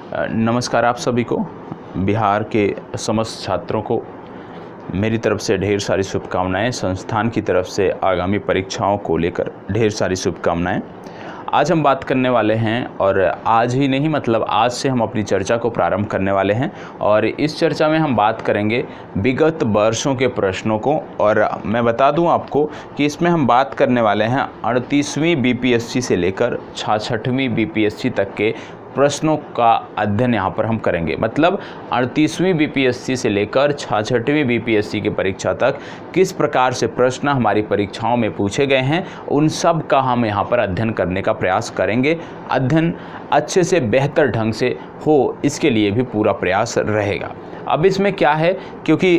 नमस्कार आप सभी को। बिहार के समस्त छात्रों को मेरी तरफ से ढेर सारी शुभकामनाएं। संस्थान की तरफ से आगामी परीक्षाओं को लेकर ढेर सारी शुभकामनाएं। आज हम बात करने वाले हैं, और आज ही नहीं मतलब आज से हम अपनी चर्चा को प्रारंभ करने वाले हैं। और इस चर्चा में हम बात करेंगे विगत वर्षों के प्रश्नों को। और मैं बता दूं आपको कि इसमें हम बात करने वाले हैं 38वीं बीपीएससी से लेकर 66वीं बीपीएससी तक के प्रश्नों का अध्ययन यहाँ पर हम करेंगे। मतलब 38वीं बीपीएससी से लेकर 66वीं बीपीएससी की परीक्षा तक किस प्रकार से प्रश्न हमारी परीक्षाओं में पूछे गए हैं, उन सब का हम यहाँ पर अध्ययन करने का प्रयास करेंगे। अध्ययन अच्छे से बेहतर ढंग से हो, इसके लिए भी पूरा प्रयास रहेगा। अब इसमें क्या है, क्योंकि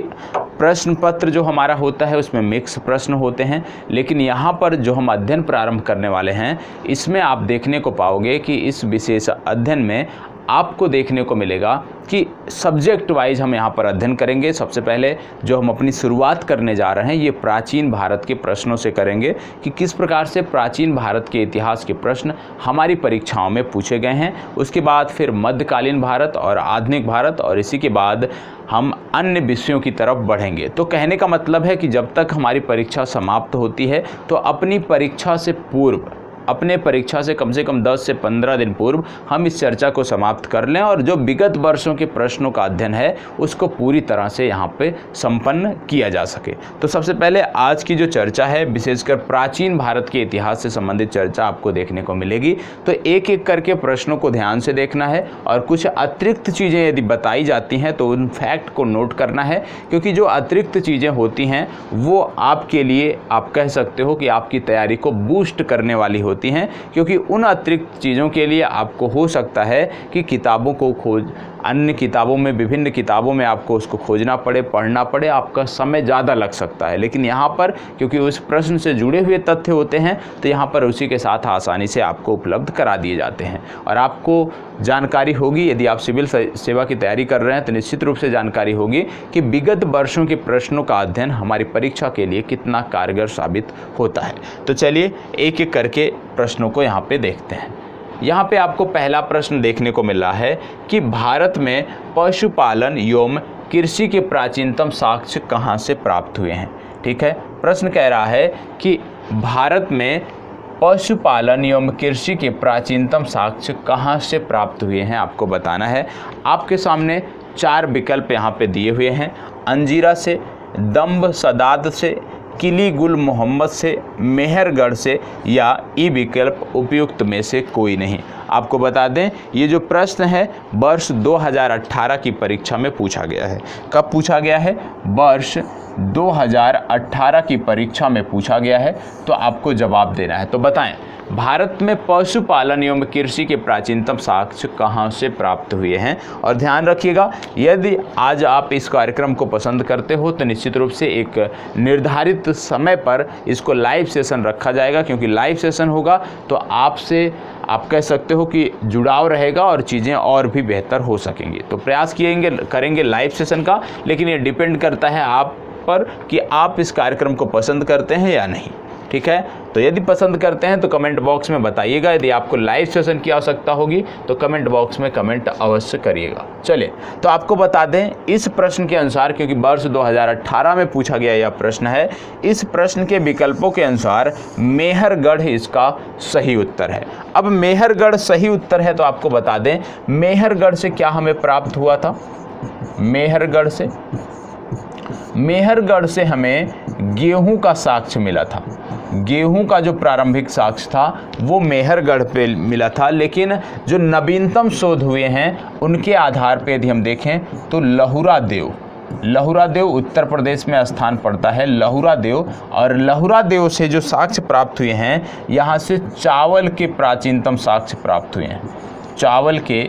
प्रश्न पत्र जो हमारा होता है उसमें मिक्स प्रश्न होते हैं, लेकिन यहाँ पर जो हम अध्ययन प्रारंभ करने वाले हैं इसमें आप देखने को पाओगे कि इस विशेष अध्ययन में आपको देखने को मिलेगा कि सब्जेक्ट वाइज हम यहाँ पर अध्ययन करेंगे। सबसे पहले जो हम अपनी शुरुआत करने जा रहे हैं ये प्राचीन भारत के प्रश्नों से करेंगे कि किस प्रकार से प्राचीन भारत के इतिहास के प्रश्न हमारी परीक्षाओं में पूछे गए हैं। उसके बाद फिर मध्यकालीन भारत और आधुनिक भारत, और इसी के बाद हम अन्य विषयों की तरफ बढ़ेंगे। तो कहने का मतलब है कि जब तक हमारी परीक्षा समाप्त होती है तो अपनी परीक्षा से पूर्व, अपने परीक्षा से कम 10 से 15 दिन पूर्व हम इस चर्चा को समाप्त कर लें, और जो विगत वर्षों के प्रश्नों का अध्ययन है उसको पूरी तरह से यहाँ पे संपन्न किया जा सके। तो सबसे पहले आज की जो चर्चा है विशेषकर प्राचीन भारत के इतिहास से संबंधित चर्चा आपको देखने को मिलेगी। तो एक एक करके प्रश्नों को ध्यान से देखना है, और कुछ अतिरिक्त चीज़ें यदि बताई जाती हैं तो उन फैक्ट को नोट करना है, क्योंकि जो अतिरिक्त चीज़ें होती हैं वो आपके लिए, आप कह सकते हो कि आपकी तैयारी को बूस्ट करने वाली होती हैं। क्योंकि उन अतिरिक्त चीज़ों के लिए आपको हो सकता है कि किताबों को अन्य किताबों में, विभिन्न किताबों में आपको उसको खोजना पड़े, पढ़ना पड़े, आपका समय ज़्यादा लग सकता है। लेकिन यहाँ पर क्योंकि उस प्रश्न से जुड़े हुए तथ्य होते हैं तो यहाँ पर उसी के साथ आसानी से आपको उपलब्ध करा दिए जाते हैं। और आपको जानकारी होगी, यदि आप सिविल सेवा की तैयारी कर रहे हैं तो निश्चित रूप से जानकारी होगी कि विगत वर्षों के प्रश्नों का अध्ययन हमारी परीक्षा के लिए कितना कारगर साबित होता है। तो चलिए एक एक करके प्रश्नों को यहाँ पे देखते हैं। यहाँ पे आपको पहला प्रश्न देखने को मिल रहा है कि भारत में पशुपालन एवं कृषि के प्राचीनतम साक्ष्य कहाँ से प्राप्त हुए हैं। ठीक है, प्रश्न कह रहा है कि भारत में पशुपालन एवं कृषि के प्राचीनतम साक्ष्य कहाँ से प्राप्त हुए हैं, आपको बताना है। आपके सामने 4 विकल्प यहाँ पे दिए हुए हैं। अंजीरा से, दम्ब सदाद से, किली गुल मोहम्मद से, मेहरगढ़ से, या ई विकल्प उपयुक्त में से कोई नहीं। आपको बता दें ये जो प्रश्न है वर्ष 2018 की परीक्षा में पूछा गया है। कब पूछा गया है? वर्ष 2018 की परीक्षा में पूछा गया है। तो आपको जवाब देना है। तो बताएं, भारत में पशुपालन एवं कृषि के प्राचीनतम साक्ष्य कहाँ से प्राप्त हुए हैं। और ध्यान रखिएगा, यदि आज आप इस कार्यक्रम को पसंद करते हो तो निश्चित रूप से एक निर्धारित समय पर इसको लाइव सेशन रखा जाएगा, क्योंकि लाइव सेशन होगा तो आपसे, आप कह सकते हो कि जुड़ाव रहेगा और चीज़ें और भी बेहतर हो सकेंगी। तो प्रयास करेंगे लाइव सेशन का, लेकिन ये डिपेंड करता है आप पर कि आप इस कार्यक्रम को पसंद करते हैं या नहीं। ठीक है, तो यदि पसंद करते हैं तो कमेंट बॉक्स में बताइएगा। यदि आपको लाइव सेशन की आवश्यकता होगी तो कमेंट बॉक्स में कमेंट अवश्य करिएगा। चलिए, तो आपको बता दें इस प्रश्न के अनुसार, क्योंकि वर्ष 2018 में पूछा गया यह प्रश्न है, इस प्रश्न के विकल्पों के अनुसार मेहरगढ़ इसका सही उत्तर है। अब मेहरगढ़ सही उत्तर है तो आपको बता दें मेहरगढ़ से क्या हमें प्राप्त हुआ था। मेहरगढ़ से हमें गेहूं का साक्ष्य मिला था। गेहूं का जो प्रारंभिक साक्ष्य था वो मेहरगढ़ पे मिला था। लेकिन जो नवीनतम शोध हुए हैं उनके आधार पे यदि हम देखें तो लहुरा देव उत्तर प्रदेश में स्थान पड़ता है, लहुरा देव। और लहुरा देव से जो साक्ष्य प्राप्त हुए हैं, यहाँ से चावल के प्राचीनतम साक्ष्य प्राप्त हुए हैं। चावल के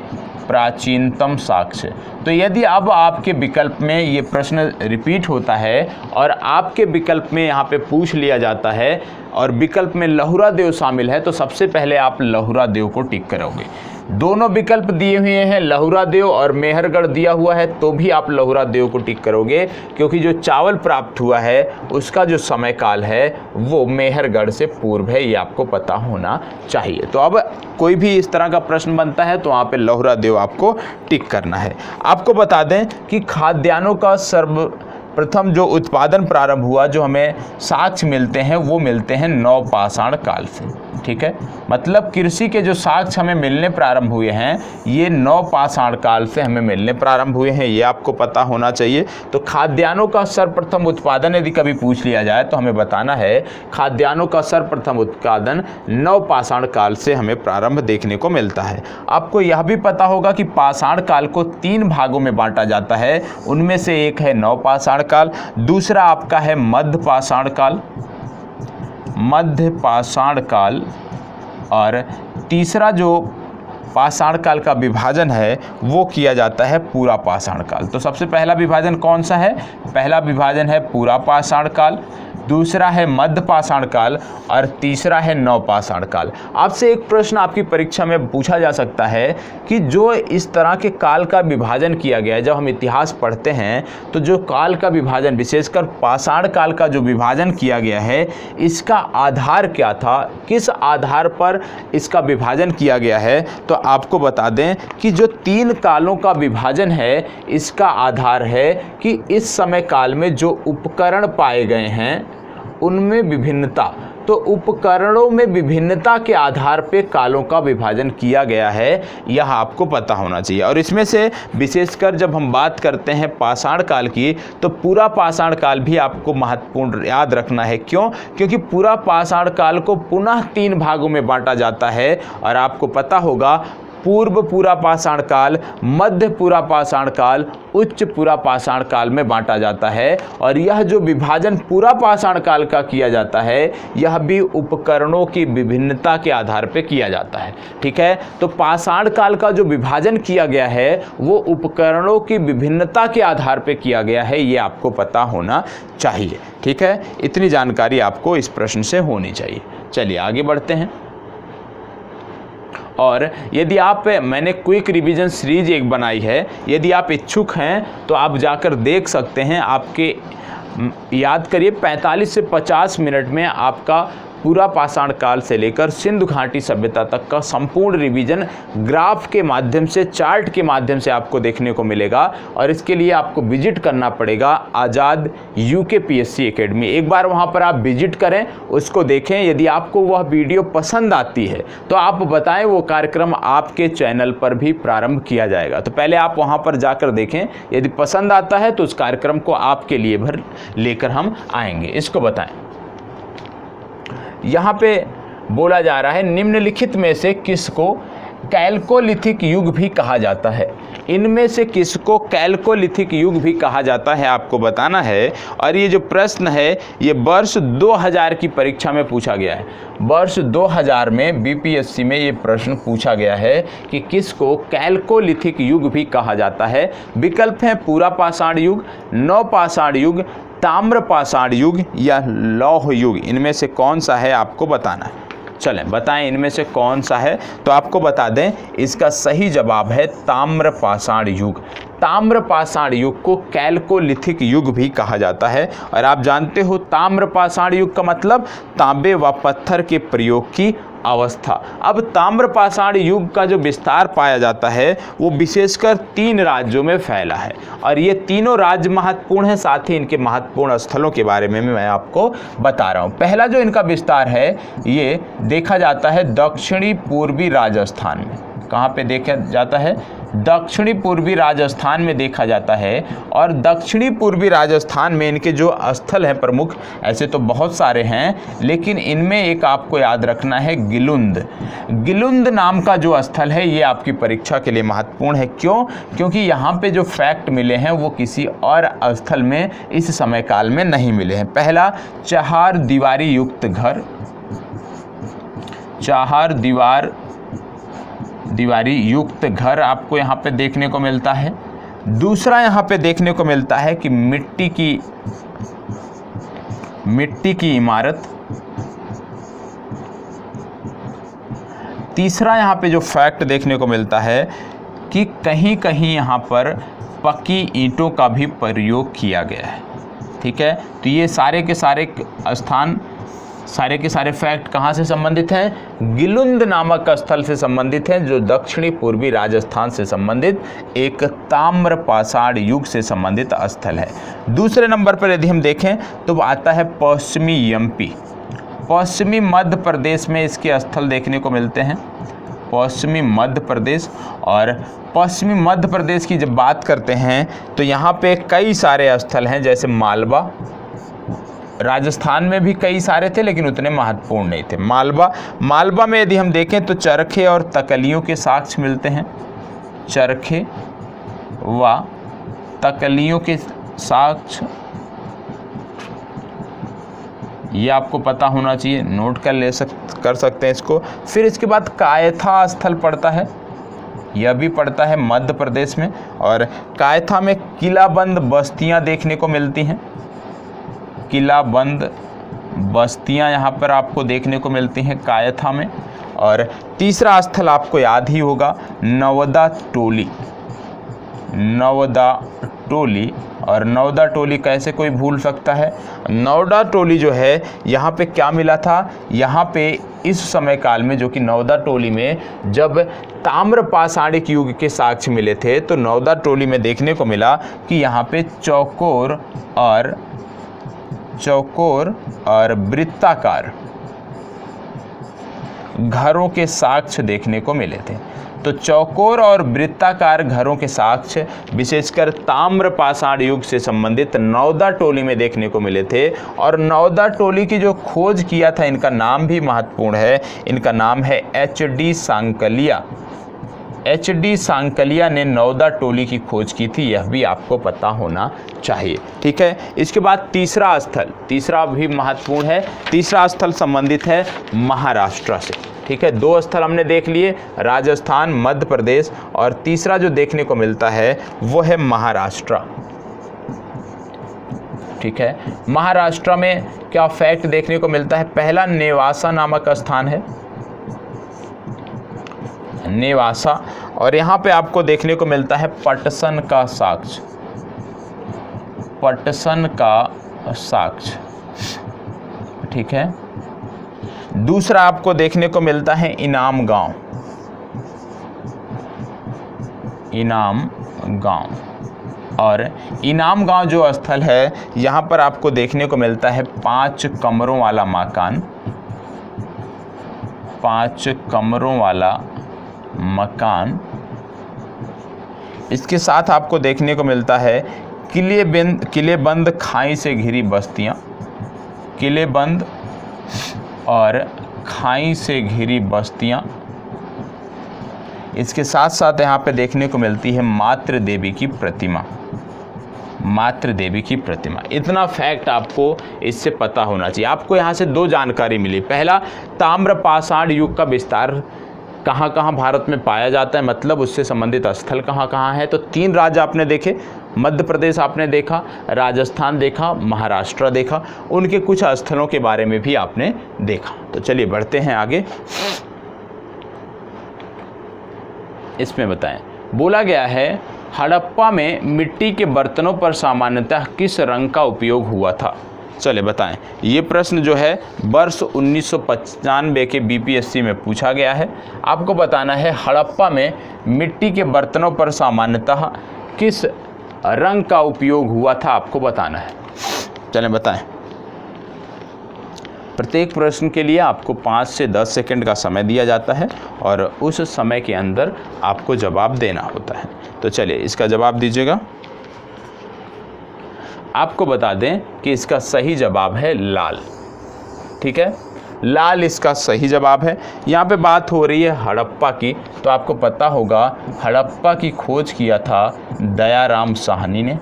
प्राचीनतम साक्ष्य। तो यदि अब आपके विकल्प में ये प्रश्न रिपीट होता है और आपके विकल्प में यहाँ पे पूछ लिया जाता है और विकल्प में लहुरा देव शामिल है, तो सबसे पहले आप लहुरा देव को टिक करोगे। दोनों विकल्प दिए हुए हैं, लहुरा देव और मेहरगढ़ दिया हुआ है, तो भी आप लहुरा देव को टिक करोगे, क्योंकि जो चावल प्राप्त हुआ है उसका जो समय काल है वो मेहरगढ़ से पूर्व है, ये आपको पता होना चाहिए। तो अब कोई भी इस तरह का प्रश्न बनता है तो वहाँ पे लहुरा देव आपको टिक करना है। आपको बता दें कि खाद्यान्नों का सर्वप्रथम जो उत्पादन प्रारंभ हुआ, जो हमें साक्ष्य मिलते हैं वो मिलते हैं नवपाषाण काल से। ठीक है, मतलब कृषि के जो साक्ष्य हमें मिलने प्रारंभ हुए हैं ये नवपाषाण काल से हमें मिलने प्रारंभ हुए हैं, ये आपको पता होना चाहिए। तो खाद्यान्नों का सर्वप्रथम उत्पादन यदि कभी पूछ लिया जाए तो हमें बताना है खाद्यान्नों का सर्वप्रथम उत्पादन नवपाषाण काल से हमें प्रारंभ देखने को मिलता है। आपको यह भी पता होगा कि पाषाण काल को 3 भागों में बांटा जाता है, उनमें से एक है नवपाषाण काल, दूसरा आपका है मध्यपाषाण काल, मध्यपाषाण काल, और तीसरा जो पाषाण काल का विभाजन है वो किया जाता है पूरा पाषाण काल। तो सबसे पहला विभाजन कौन सा है? पहला विभाजन है पूरा पाषाण काल, दूसरा है मध्य पाषाण काल और तीसरा है नवपाषाण काल। आपसे एक प्रश्न आपकी परीक्षा में पूछा जा सकता है कि जो इस तरह के काल का विभाजन किया गया है, जब हम इतिहास पढ़ते हैं तो जो काल का विभाजन, विशेषकर पाषाण काल का जो विभाजन किया गया है, इसका आधार क्या था, किस आधार पर इसका विभाजन किया गया है? तो आपको बता दें कि जो 3 कालों का विभाजन है इसका आधार है कि इस समय काल में जो उपकरण पाए गए हैं उनमें विभिन्नता, तो उपकरणों में विभिन्नता के आधार पे कालों का विभाजन किया गया है, यह आपको पता होना चाहिए। और इसमें से विशेषकर जब हम बात करते हैं पाषाण काल की, तो पूरा पाषाण काल भी आपको महत्वपूर्ण याद रखना है। क्यों? क्योंकि पूरा पाषाण काल को पुनः 3 भागों में बांटा जाता है, और आपको पता होगा पूर्व पूरा पाषाण काल, मध्य पूरा पाषाण काल, उच्च पूरा पाषाण काल में बांटा जाता है। और यह जो विभाजन पूरा पाषाण काल का किया जाता है यह भी उपकरणों की विभिन्नता के आधार पर किया जाता है। ठीक है, तो पाषाण काल का जो विभाजन किया गया है वो उपकरणों की विभिन्नता के आधार पर किया गया है, ये आपको पता होना चाहिए। ठीक है, इतनी जानकारी आपको इस प्रश्न से होनी चाहिए। चलिए आगे बढ़ते हैं। और यदि आप, मैंने क्विक रिवीजन सीरीज एक बनाई है, यदि आप इच्छुक हैं तो आप जाकर देख सकते हैं। आपके याद करिए 45 से 50 मिनट में आपका पूरा पाषाण काल से लेकर सिंधु घाटी सभ्यता तक का संपूर्ण रिवीजन ग्राफ के माध्यम से, चार्ट के माध्यम से आपको देखने को मिलेगा। और इसके लिए आपको विजिट करना पड़ेगा आज़ाद UKPSC एकेडमी। एक बार वहां पर आप विजिट करें, उसको देखें। यदि आपको वह वीडियो पसंद आती है तो आप बताएं, वो कार्यक्रम आपके चैनल पर भी प्रारंभ किया जाएगा। तो पहले आप वहां पर जाकर देखें, यदि पसंद आता है तो उस कार्यक्रम को आपके लिए भर लेकर हम आएंगे। इसको बताएं। यहाँ पे बोला जा रहा है निम्नलिखित में से किसको कैल्कोलिथिक युग भी कहा जाता है? इनमें से किसको कैल्कोलिथिक युग भी कहा जाता है आपको बताना है। और ये जो प्रश्न है ये वर्ष 2000 की परीक्षा में पूछा गया है। वर्ष 2000 में BPSC में ये प्रश्न पूछा गया है कि किसको कैल्कोलिथिक युग भी कहा जाता है। विकल्प हैं पूरा पाषाण युग, नवपाषाण युग, ताम्र पाषाण युग या लौह युग। इनमें से कौन सा है आपको बताना है। चलें बताएं इनमें से कौन सा है। तो आपको बता दें इसका सही जवाब है ताम्र पाषाण युग। ताम्र पाषाण युग को कैल्कोलिथिक युग भी कहा जाता है। और आप जानते हो ताम्र पाषाण युग का मतलब तांबे व पत्थर के प्रयोग की अवस्था। अब ताम्र पाषाण युग का जो विस्तार पाया जाता है वो विशेषकर 3 राज्यों में फैला है। और ये तीनों राज्य महत्वपूर्ण हैं, साथ ही इनके महत्वपूर्ण स्थलों के बारे में मैं आपको बता रहा हूँ। पहला जो इनका विस्तार है ये देखा जाता है दक्षिणी पूर्वी राजस्थान में। कहाँ पे देखा जाता है? दक्षिणी पूर्वी राजस्थान में देखा जाता है। और दक्षिणी पूर्वी राजस्थान में इनके जो स्थल हैं प्रमुख, ऐसे तो बहुत सारे हैं, लेकिन इनमें एक आपको याद रखना है गिलुंद। गिलुंद नाम का जो स्थल है ये आपकी परीक्षा के लिए महत्वपूर्ण है। क्यों? क्योंकि यहाँ पे जो फैक्ट मिले हैं वो किसी और स्थल में इस समय काल में नहीं मिले हैं। पहला, चार दीवारी युक्त घर, चार दीवारी युक्त घर आपको यहाँ पे देखने को मिलता है। दूसरा यहाँ पे देखने को मिलता है कि मिट्टी की इमारत। तीसरा यहाँ पे जो फैक्ट देखने को मिलता है कि कहीं कहीं यहाँ पर पक्की ईंटों का भी प्रयोग किया गया है। ठीक है, तो ये सारे के सारे स्थान, सारे के सारे फैक्ट कहाँ से संबंधित हैं? गिलुंद नामक स्थल से संबंधित हैं, जो दक्षिणी पूर्वी राजस्थान से संबंधित एक ताम्र पाषाण युग से संबंधित स्थल है। दूसरे नंबर पर यदि हम देखें तो आता है पश्चिमी एमपी। पश्चिमी मध्य प्रदेश में इसके स्थल देखने को मिलते हैं, पश्चिमी मध्य प्रदेश। और पश्चिमी मध्य प्रदेश की जब बात करते हैं तो यहाँ पे कई सारे स्थल हैं, जैसे मालवा। राजस्थान में भी कई सारे थे लेकिन उतने महत्वपूर्ण नहीं थे। मालवा में यदि हम देखें तो चरखे और तकलियों के साक्ष्य मिलते हैं, चरखे व तकलियों के साक्ष्य, ये आपको पता होना चाहिए, नोट कर सकते हैं इसको। फिर इसके बाद कायथा स्थल पड़ता है, यह भी पड़ता है मध्य प्रदेश में। और कायथा में किलाबंद बस्तियां देखने को मिलती हैं, किलाबंद बस्तियां यहाँ पर आपको देखने को मिलती हैं कायथा में। और तीसरा स्थल आपको याद ही होगा, नवदा टोली। नवदा टोली, और नवदा टोली कैसे कोई भूल सकता है? नवदा टोली जो है यहाँ पे क्या मिला था? यहाँ पे इस समय काल में, जो कि नवदा टोली में जब ताम्र पाषाणिक युग के साक्ष्य मिले थे, तो नवदा टोली में देखने को मिला कि यहाँ पे चौकोर और वृत्ताकार घरों के साक्ष्य देखने को मिले थे। तो चौकोर और वृत्ताकार घरों के साक्ष्य विशेषकर ताम्र पाषाण युग से संबंधित नवदा टोली में देखने को मिले थे। और नवदा टोली की जो खोज किया था, इनका नाम भी महत्वपूर्ण है, इनका नाम है HD सांकलिया। HD सांकलिया ने नवदा टोली की खोज की थी, यह भी आपको पता होना चाहिए। ठीक है, इसके बाद तीसरा स्थल, तीसरा भी महत्वपूर्ण है। तीसरा स्थल संबंधित है महाराष्ट्र से। ठीक है, दो स्थल हमने देख लिए, राजस्थान, मध्य प्रदेश, और तीसरा जो देखने को मिलता है वो है महाराष्ट्र। ठीक है, महाराष्ट्र में क्या फैक्ट देखने को मिलता है? पहला नेवासा नामक स्थान है, नेवासा। और यहाँ पे आपको देखने को मिलता है पटसन का साक्ष्य, पटसन का साक्ष्य। ठीक है, दूसरा आपको देखने को मिलता है इनाम गांव, इनाम गांव। और इनाम गांव जो स्थल है, यहाँ पर आपको देखने को मिलता है 5 कमरों वाला मकान, 5 कमरों वाला मकान। इसके साथ आपको देखने को मिलता है किलेबंद खाई से घिरी बस्तियां, किलेबंद और खाई से घिरी बस्तियां। इसके साथ साथ यहाँ पे देखने को मिलती है मातृ देवी की प्रतिमा, मातृ देवी की प्रतिमा। इतना फैक्ट आपको इससे पता होना चाहिए। आपको यहाँ से दो जानकारी मिली। पहला, ताम्र पाषाण युग का विस्तार कहाँ कहाँ भारत में पाया जाता है, मतलब उससे संबंधित स्थल कहाँ कहाँ है। तो 3 राज्य आपने देखे, मध्य प्रदेश आपने देखा, राजस्थान देखा, महाराष्ट्र देखा, उनके कुछ स्थलों के बारे में भी आपने देखा। तो चलिए बढ़ते हैं आगे। इसमें बताएं, बोला गया है हड़प्पा में मिट्टी के बर्तनों पर सामान्यतः किस रंग का उपयोग हुआ था? चले बताएं। ये प्रश्न जो है वर्ष 1995 के BPSC में पूछा गया है। आपको बताना है हड़प्पा में मिट्टी के बर्तनों पर सामान्यतः किस रंग का उपयोग हुआ था, आपको बताना है। चलें बताएं। प्रत्येक प्रश्न के लिए आपको 5 से 10 सेकंड का समय दिया जाता है और उस समय के अंदर आपको जवाब देना होता है। तो चलिए इसका जवाब दीजिएगा। आपको बता दें कि इसका सही जवाब है लाल। ठीक है, लाल इसका सही जवाब है। यहाँ पे बात हो रही है हड़प्पा की, तो आपको पता होगा हड़प्पा की खोज किया था दयाराम साहनी ने।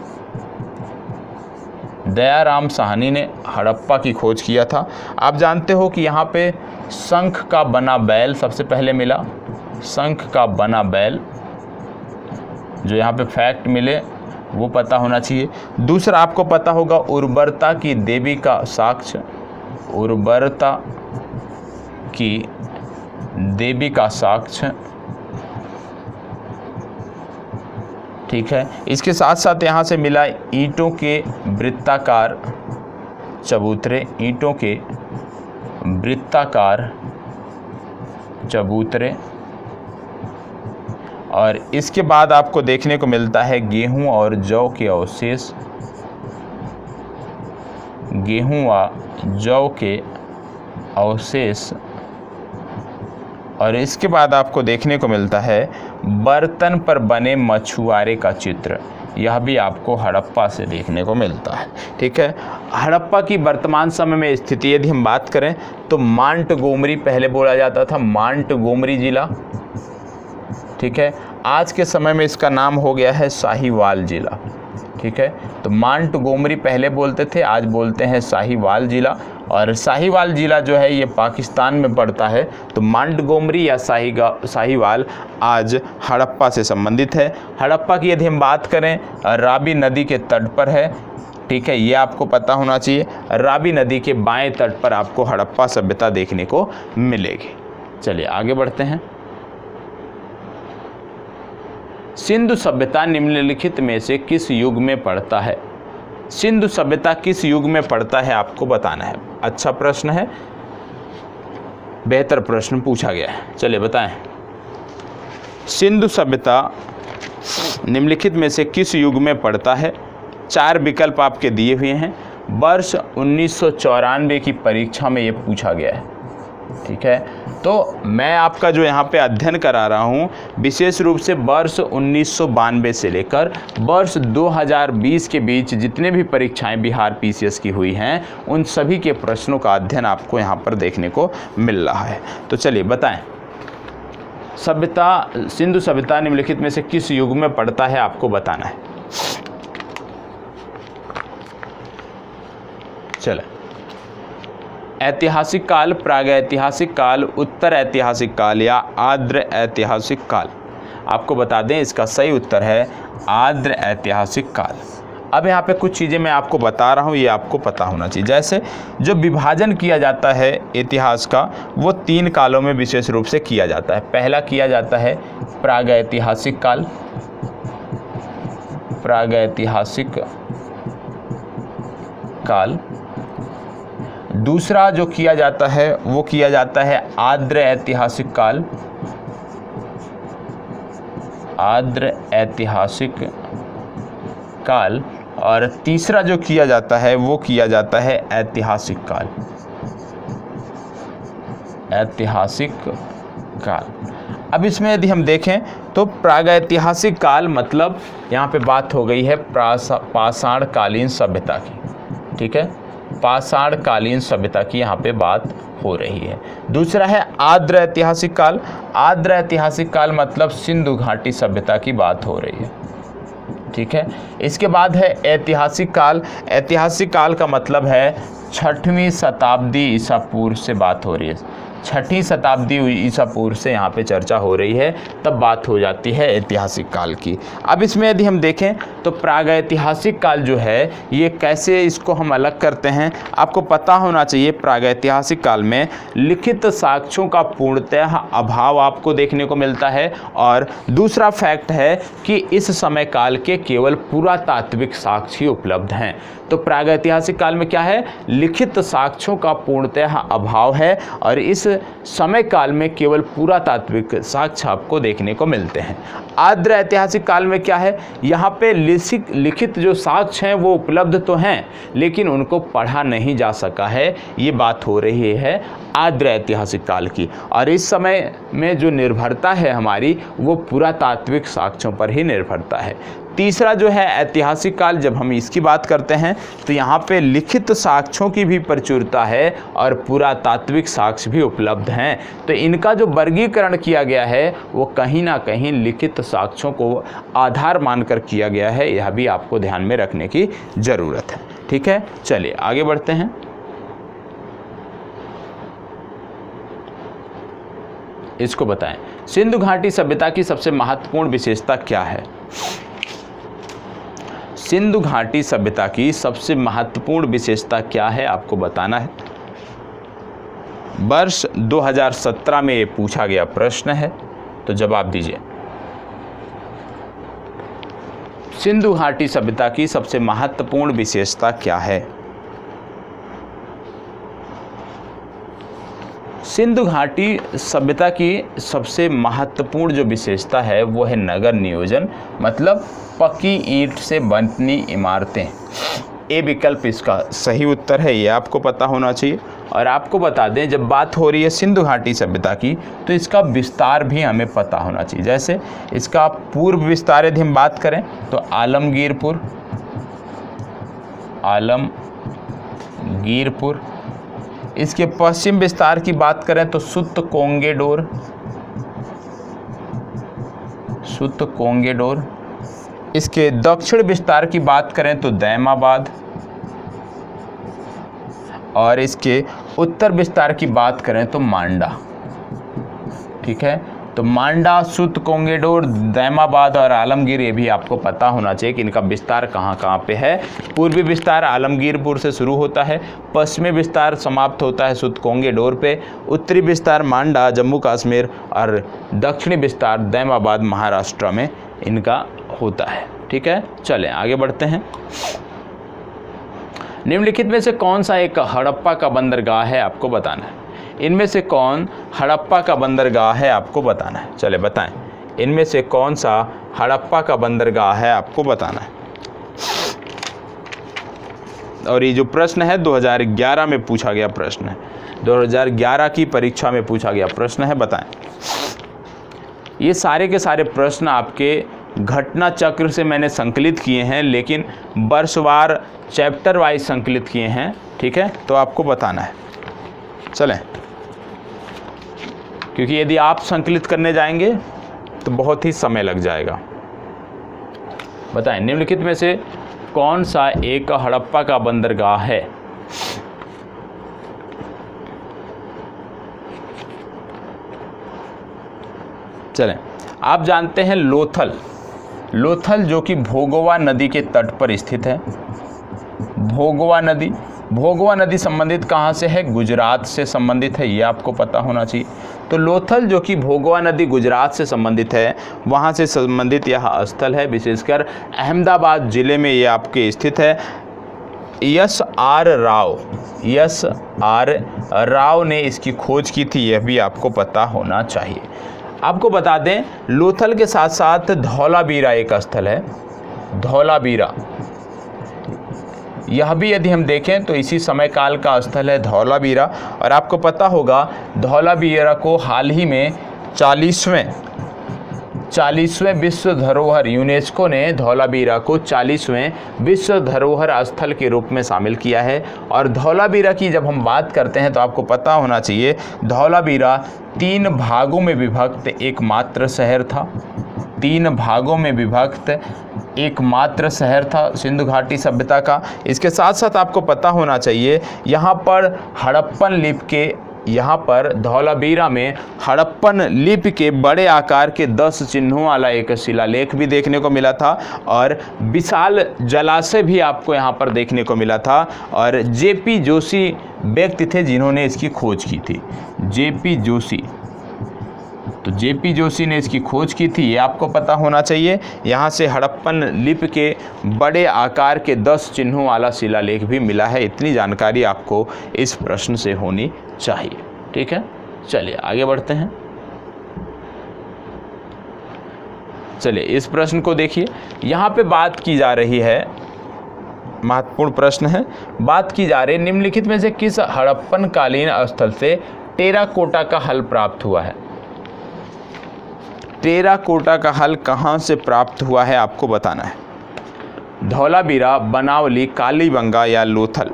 दयाराम साहनी ने हड़प्पा की खोज किया था। आप जानते हो कि यहाँ पे शंख का बना बैल सबसे पहले मिला, शंख का बना बैल, जो यहाँ पे फैक्ट मिले वो पता होना चाहिए। दूसरा आपको पता होगा उर्वरता की देवी का साक्ष्य, उर्वरता की देवी का साक्ष्य, ठीक है। इसके साथ साथ यहाँ से मिला ईंटों के वृत्ताकार चबूतरे, ईंटों के वृत्ताकार चबूतरे, और इसके बाद आपको देखने को मिलता है गेहूं और जौ के अवशेष, गेहूं व जौ के अवशेष, और इसके बाद आपको देखने को मिलता है बर्तन पर बने मछुआरे का चित्र। यह भी आपको हड़प्पा से देखने को मिलता है, ठीक है। हड़प्पा की वर्तमान समय में स्थिति यदि हम बात करें तो मांटगोमरी पहले बोला जाता था, मांटगोमरी जिला, ठीक है। आज के समय में इसका नाम हो गया है साहिवाल जिला, ठीक है। तो मांटगोमरी पहले बोलते थे, आज बोलते हैं साहिवाल जिला, और साहिवाल जिला जो है ये पाकिस्तान में पड़ता है। तो मांटगोमरी या साहिवाल आज हड़प्पा से संबंधित है। हड़प्पा की यदि हम बात करें रावी नदी के तट पर है, ठीक है, ये आपको पता होना चाहिए। रावी नदी के बाएं तट पर आपको हड़प्पा सभ्यता देखने को मिलेगी। चलिए आगे बढ़ते हैं। सिंधु सभ्यता निम्नलिखित में से किस युग में पड़ता है? सिंधु सभ्यता किस युग में पड़ता है आपको बताना है। अच्छा प्रश्न है, बेहतर प्रश्न पूछा गया है। चलिए बताएं, सिंधु सभ्यता निम्नलिखित में से किस युग में पड़ता है? 4 विकल्प आपके दिए हुए हैं। वर्ष 1994 की परीक्षा में ये पूछा गया है, ठीक है। तो मैं आपका जो यहाँ पे अध्ययन करा रहा हूँ विशेष रूप से वर्ष 1992 से लेकर वर्ष 2020 के बीच जितने भी परीक्षाएं बिहार पीसीएस की हुई हैं उन सभी के प्रश्नों का अध्ययन आपको यहाँ पर देखने को मिल रहा है। तो चलिए बताएं, सिंधु सभ्यता निम्नलिखित में से किस युग में पड़ता है आपको बताना है। चले, ऐतिहासिक काल, प्रागैतिहासिक काल, उत्तर ऐतिहासिक काल या आर्द्र ऐतिहासिक काल। आपको बता दें इसका सही उत्तर है आर्द्र ऐतिहासिक काल। अब यहाँ पे कुछ चीज़ें मैं आपको बता रहा हूँ, ये आपको पता होना चाहिए। जैसे जो विभाजन किया जाता है इतिहास का वो 3 कालों में विशेष रूप से किया जाता है। पहला किया जाता है प्रागैतिहासिक काल, प्रागैतिहासिक काल। दूसरा जो किया जाता है वो किया जाता है आर्द्र ऐतिहासिक काल, आर्द्र ऐतिहासिक काल। और तीसरा जो किया जाता है वो किया जाता है ऐतिहासिक काल, ऐतिहासिक काल। अब इसमें यदि हम देखें तो प्रागैतिहासिक काल मतलब यहाँ पे बात हो गई है पाषाण कालीन सभ्यता की, ठीक है, पाषाण कालीन सभ्यता की यहाँ पे बात हो रही है। दूसरा है आर्द्र ऐतिहासिक काल, आर्द्र ऐतिहासिक काल मतलब सिंधु घाटी सभ्यता की बात हो रही है, ठीक है। इसके बाद है ऐतिहासिक काल, ऐतिहासिक काल का मतलब है 6वीं शताब्दी ईसा पूर्व से बात हो रही है, 6वीं शताब्दी ईसा पूर्व से यहाँ पे चर्चा हो रही है, तब बात हो जाती है ऐतिहासिक काल की। अब इसमें यदि हम देखें तो प्रागैतिहासिक काल जो है ये कैसे इसको हम अलग करते हैं, आपको पता होना चाहिए। प्रागैतिहासिक काल में लिखित साक्ष्यों का पूर्णतः अभाव आपको देखने को मिलता है, और दूसरा फैक्ट है कि इस समय काल के केवल पुरातात्विक साक्ष्य ही उपलब्ध हैं। तो प्रागैतिहासिक काल में क्या है, लिखित साक्ष्यों का पूर्णतः अभाव है, और इस समय काल में केवल पुरातात्विक साक्ष्य आपको देखने को मिलते हैं। आर्द्र ऐतिहासिक काल में क्या है, यहाँ पे लिखित जो साक्ष्य हैं वो उपलब्ध तो हैं लेकिन उनको पढ़ा नहीं जा सका है, ये बात हो रही है आर्द्र ऐतिहासिक काल की। और इस समय में जो निर्भरता है हमारी वो पुरातात्विक साक्ष्यों पर ही निर्भरता है। तीसरा जो है ऐतिहासिक काल, जब हम इसकी बात करते हैं तो यहाँ पे लिखित साक्ष्यों की भी प्रचुरता है और पुरातात्विक साक्ष्य भी उपलब्ध हैं। तो इनका जो वर्गीकरण किया गया है वो कहीं ना कहीं लिखित साक्ष्यों को आधार मानकर किया गया है, यह भी आपको ध्यान में रखने की ज़रूरत है, ठीक है। चलिए आगे बढ़ते हैं। इसको बताएं, सिंधु घाटी सभ्यता की सबसे महत्वपूर्ण विशेषता क्या है? सिंधु घाटी सभ्यता की सबसे महत्वपूर्ण विशेषता क्या है आपको बताना है। वर्ष 2017 में ये पूछा गया प्रश्न है, तो जवाब दीजिए। सिंधु घाटी सभ्यता की सबसे महत्वपूर्ण विशेषता क्या है? सिंधु घाटी सभ्यता की सबसे महत्वपूर्ण जो विशेषता है वो है नगर नियोजन, मतलब पक्की ईंट से बनी इमारतें। ए विकल्प इसका सही उत्तर है, ये आपको पता होना चाहिए। और आपको बता दें, जब बात हो रही है सिंधु घाटी सभ्यता की तो इसका विस्तार भी हमें पता होना चाहिए। जैसे इसका पूर्व विस्तार यदि हम बात करें तो आलमगीरपुर। इसके पश्चिम विस्तार की बात करें तो सुत कोंगेडोर। इसके दक्षिण विस्तार की बात करें तो दैमाबाद। और इसके उत्तर विस्तार की बात करें तो मांडा। ठीक है, तो मांडा, सुत कोंगेडोर, दैमाबाद और आलमगीर, ये भी आपको पता होना चाहिए कि इनका विस्तार कहाँ कहाँ पे है। पूर्वी विस्तार आलमगीरपुर से शुरू होता है, पश्चिमी विस्तार समाप्त होता है सुत कोंगेडोर पे, उत्तरी विस्तार मांडा जम्मू कश्मीर और दक्षिणी विस्तार दैमाबाद महाराष्ट्र में इनका होता है। ठीक है, चलें आगे बढ़ते हैं। निम्नलिखित में से कौन सा एक हड़प्पा का बंदरगाह है, आपको बताना है। इनमें से कौन हड़प्पा का बंदरगाह है, आपको बताना है। चले बताएं, इनमें से कौन सा हड़प्पा का बंदरगाह है, आपको बताना है। और ये जो प्रश्न है 2011 में पूछा गया प्रश्न है, 2011 की परीक्षा में पूछा गया प्रश्न है, बताएं। ये सारे के सारे प्रश्न आपके घटना चक्र से मैंने संकलित किए हैं, लेकिन वर्षवार चैप्टर वाइज संकलित किए हैं। ठीक है, तो आपको बताना है। चलें, क्योंकि यदि आप संकलित करने जाएंगे तो बहुत ही समय लग जाएगा। बताएं, निम्नलिखित में से कौन सा एक हड़प्पा का बंदरगाह है? चलें, आप जानते हैं लोथल जो कि भोगवा नदी के तट पर स्थित है। भोगवा नदी संबंधित कहाँ से है? गुजरात से संबंधित है, ये आपको पता होना चाहिए। तो लोथल जो कि भोगवा नदी गुजरात से संबंधित है, वहाँ से संबंधित यह स्थल है। विशेषकर अहमदाबाद ज़िले में ये आपके स्थित है। यस आर राव ने इसकी खोज की थी, यह भी आपको पता होना चाहिए। आपको बता दें, लोथल के साथ साथ धौलावीरा एक स्थल है, धौलावीरा। यह भी यदि हम देखें तो इसी समय काल का स्थल है धौलावीरा। और आपको पता होगा धौलावीरा को हाल ही में 40वें विश्व धरोहर, यूनेस्को ने धौलावीरा को 40वें विश्व धरोहर स्थल के रूप में शामिल किया है। और धौलावीरा की जब हम बात करते हैं तो आपको पता होना चाहिए, धौलावीरा 3 भागों में विभक्त एकमात्र शहर था। 3 भागों में विभक्त एकमात्र शहर था सिंधु घाटी सभ्यता का। इसके साथ साथ आपको पता होना चाहिए, यहाँ पर धौलावीरा में हड़प्पन लिपि के बड़े आकार के 10 चिन्हों वाला एक शिलालेख भी देखने को मिला था। और विशाल जलाशय भी आपको यहाँ पर देखने को मिला था। और जेपी जोशी व्यक्ति थे जिन्होंने इसकी खोज की थी, जेपी जोशी। तो जेपी जोशी ने इसकी खोज की थी, ये आपको पता होना चाहिए। यहाँ से हड़प्पन लिपि के बड़े आकार के 10 चिन्हों वाला शिलालेख भी मिला है। इतनी जानकारी आपको इस प्रश्न से होनी चाहिए। ठीक है, चलिए आगे बढ़ते हैं। चलिए इस प्रश्न को देखिए, यहाँ पे बात की जा रही है, महत्वपूर्ण प्रश्न है। बात की जा रही है, निम्नलिखित में से किस हड़प्पन कालीन स्थल से टेराकोटा का हल प्राप्त हुआ है? टेराकोटा का हल कहाँ से प्राप्त हुआ है, आपको बताना है। धौलावीरा, बनावली, कालीबंगा या लोथल।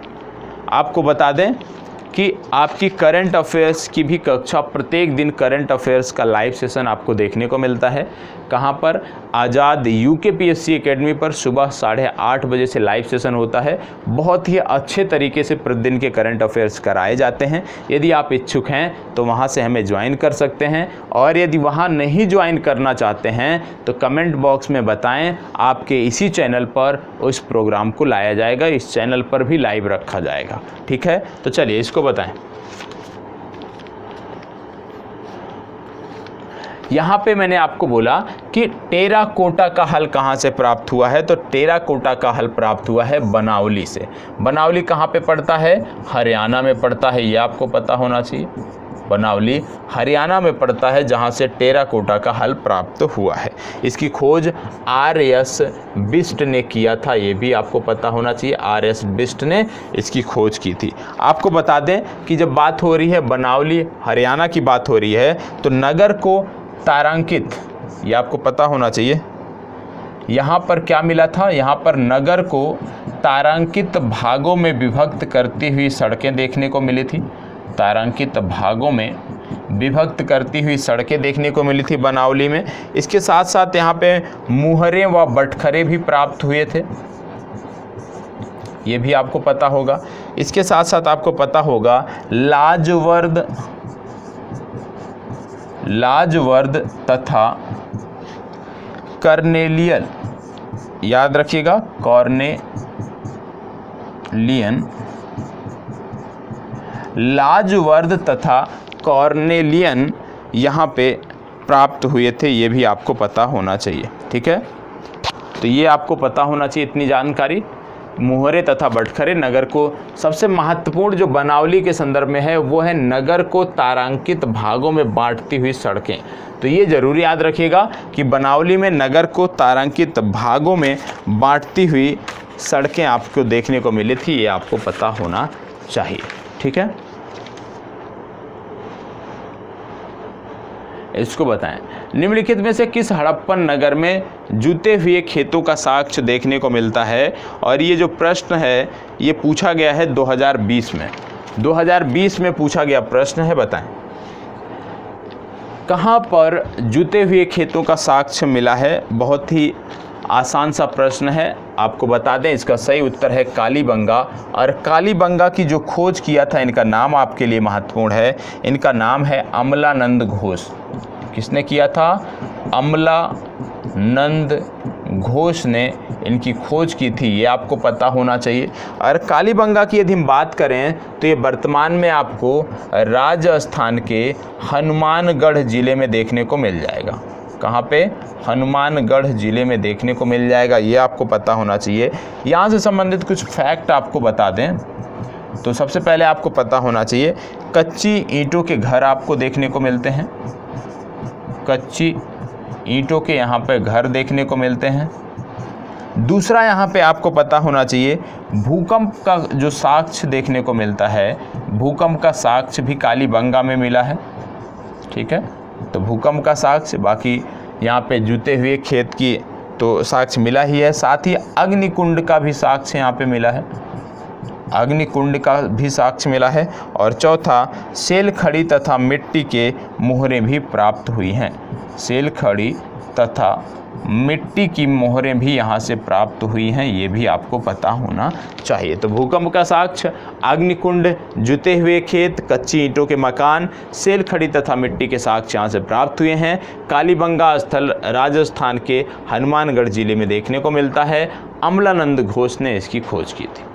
आपको बता दें कि आपकी करंट अफेयर्स की भी कक्षा, प्रत्येक दिन करंट अफेयर्स का लाइव सेशन आपको देखने को मिलता है। कहाँ पर? आज़ाद UKPSC एकेडमी पर सुबह 8:30 बजे से लाइव सेशन होता है। बहुत ही अच्छे तरीके से प्रतिदिन के करंट अफेयर्स कराए जाते हैं। यदि आप इच्छुक हैं तो वहाँ से हमें ज्वाइन कर सकते हैं, और यदि वहाँ नहीं ज्वाइन करना चाहते हैं तो कमेंट बॉक्स में बताएं, आपके इसी चैनल पर उस प्रोग्राम को लाया जाएगा, इस चैनल पर भी लाइव रखा जाएगा। ठीक है, तो चलिए इसको बताएं। यहाँ पे मैंने आपको बोला कि टेराकोटा का हल कहाँ से प्राप्त हुआ है, तो टेराकोटा का हल प्राप्त हुआ है बनावली से। बनावली कहाँ पे पड़ता है, हरियाणा में पड़ता है, ये आपको पता होना चाहिए। बनावली हरियाणा में पड़ता है, जहाँ से टेराकोटा का हल प्राप्त हुआ है। इसकी खोज आर.एस. बिस्ट ने किया था, ये भी आपको पता होना चाहिए। आर.एस. बिस्ट ने इसकी खोज की थी। आपको बता दें कि जब बात हो रही है बनावली हरियाणा की बात हो रही है, तो नगर को तारांकित, ये आपको पता होना चाहिए। यहाँ पर क्या मिला था, यहाँ पर नगर को तारांकित भागों में विभक्त करती हुई सड़कें देखने को मिली थी। तारांकित भागों में विभक्त करती हुई सड़कें देखने को मिली थी बनावली में। इसके साथ साथ यहाँ पे मुहरे व बटखरे भी प्राप्त हुए थे, ये भी आपको पता होगा। इसके साथ साथ आपको पता होगा लाजवर्द तथा कर्नेलियन, याद रखिएगा कॉर्नेलियन, लाजवर्द तथा कॉर्नेलियन यहाँ पे प्राप्त हुए थे, ये भी आपको पता होना चाहिए। ठीक है, तो ये आपको पता होना चाहिए इतनी जानकारी। मुहरे तथा बटखरे नगर को, सबसे महत्वपूर्ण जो बनावली के संदर्भ में है वो है नगर को तारांकित भागों में बांटती हुई सड़कें। तो ये जरूर याद रखिएगा कि बनावली में नगर को तारांकित भागों में बांटती हुई सड़कें आपको देखने को मिली थी, ये आपको पता होना चाहिए। ठीक है, इसको बताएं, निम्नलिखित में से किस हड़प्पन नगर में जुते हुए खेतों का साक्ष्य देखने को मिलता है। और ये जो प्रश्न है ये पूछा गया है 2020 में, 2020 में पूछा गया प्रश्न है। बताएं कहाँ पर जुते हुए खेतों का साक्ष्य मिला है। बहुत ही आसान सा प्रश्न है, आपको बता दें इसका सही उत्तर है कालीबंगा। और कालीबंगा की जो खोज किया था, इनका नाम आपके लिए महत्वपूर्ण है, इनका नाम है अमलानंद घोष। किसने किया था, अमलानंद घोष ने इनकी खोज की थी, ये आपको पता होना चाहिए। और कालीबंगा की यदि हम बात करें तो ये वर्तमान में आपको राजस्थान के हनुमानगढ़ जिले में देखने को मिल जाएगा। कहाँ पे, हनुमानगढ़ जिले में देखने को मिल जाएगा, ये आपको पता होना चाहिए। यहाँ से संबंधित कुछ फैक्ट आपको बता दें तो सबसे पहले आपको पता होना चाहिए कच्ची ईंटों के घर आपको देखने को मिलते हैं। कच्ची ईंटों के यहाँ पे घर देखने को मिलते हैं। दूसरा यहाँ पे आपको पता होना चाहिए भूकंप का जो साक्ष्य देखने को मिलता है, भूकंप का साक्ष्य भी कालीबंगा में मिला है। ठीक है, तो भूकंप का साक्ष्य, बाकी यहाँ पे जुते हुए खेत की तो साक्ष्य मिला ही है। साथ ही अग्निकुंड का भी साक्ष्य यहाँ पे मिला है, अग्निकुंड का भी साक्ष्य मिला है। और चौथा, सेल खड़ी तथा मिट्टी के मोहरें भी प्राप्त हुई हैं। सेल खड़ी तथा मिट्टी की मोहरें भी यहाँ से प्राप्त हुई हैं, ये भी आपको पता होना चाहिए। तो भूकंप का साक्ष्य, अग्निकुंड, जुते हुए खेत, कच्ची ईंटों के मकान, सेल खड़ी तथा मिट्टी के साक्ष्य यहाँ से प्राप्त हुए हैं। कालीबंगा स्थल राजस्थान के हनुमानगढ़ जिले में देखने को मिलता है। अमलानंद घोष ने इसकी खोज की थी।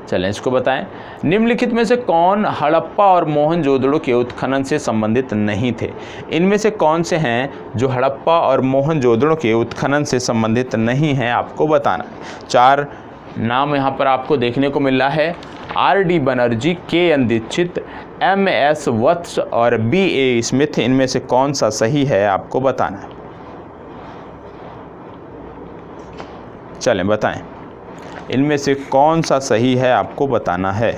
चलें इसको बताएं, निम्नलिखित में से कौन हड़प्पा और मोहनजोदड़ो के उत्खनन से संबंधित नहीं थे। इनमें से कौन से हैं जो हड़प्पा और मोहनजोदड़ो के उत्खनन से संबंधित नहीं हैं, आपको बताना। 4 नाम यहाँ पर आपको देखने को मिल रहा है, R.D. Banerjee, K.N. Dixit, M.S. वत्स और B.A. स्मिथ। इनमें से कौन सा सही है आपको बताना है। चलें बताएं, इनमें से कौन सा सही है आपको बताना है।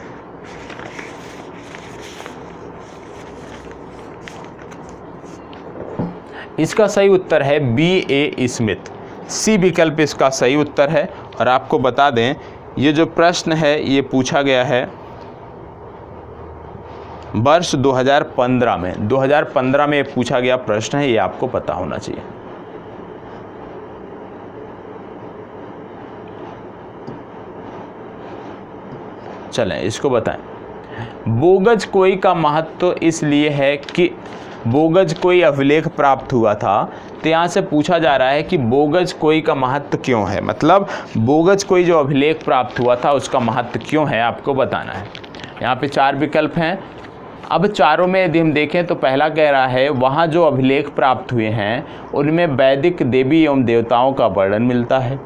इसका सही उत्तर है B.A. स्मिथ, सी विकल्प इसका सही उत्तर है। और आपको बता दें ये जो प्रश्न है ये पूछा गया है वर्ष 2015 में, 2015 में पूछा गया प्रश्न है, ये आपको पता होना चाहिए। चलें इसको बताएं, बोगज कोई का महत्व इसलिए है कि बोगज कोई अभिलेख प्राप्त हुआ था। तो यहाँ से पूछा जा रहा है कि बोगज कोई का महत्व क्यों है, मतलब बोगज कोई जो अभिलेख प्राप्त हुआ था उसका महत्व क्यों है, आपको बताना है। यहाँ पे 4 विकल्प हैं, अब चारों में यदि हम देखें तो पहला कह रहा है वहाँ जो अभिलेख प्राप्त हुए हैं उनमें वैदिक देवी एवं देवताओं का वर्णन मिलता है।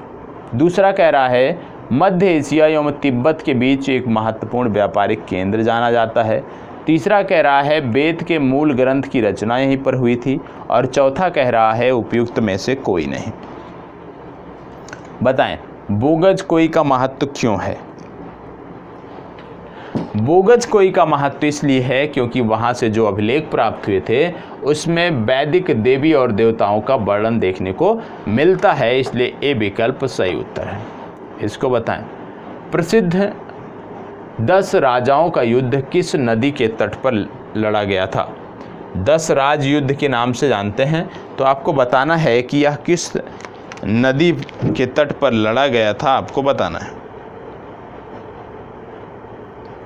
दूसरा कह रहा है मध्य एशिया एवं तिब्बत के बीच एक महत्वपूर्ण व्यापारिक केंद्र जाना जाता है। तीसरा कह रहा है वेद के मूल ग्रंथ की रचना यहीं पर हुई थी। और चौथा कह रहा है उपयुक्त में से कोई नहीं। बताएं बोगज कोई का महत्व क्यों है? बोगज कोई का महत्व इसलिए है क्योंकि वहाँ से जो अभिलेख प्राप्त हुए थे उसमें वैदिक देवी और देवताओं का वर्णन देखने को मिलता है, इसलिए ए विकल्प सही उत्तर है। इसको बताएं प्रसिद्ध 10 राजाओं का युद्ध किस नदी के तट पर लड़ा गया था? 10 राज युद्ध के नाम से जानते हैं, तो आपको बताना है कि यह किस नदी के तट पर लड़ा गया था, आपको बताना है।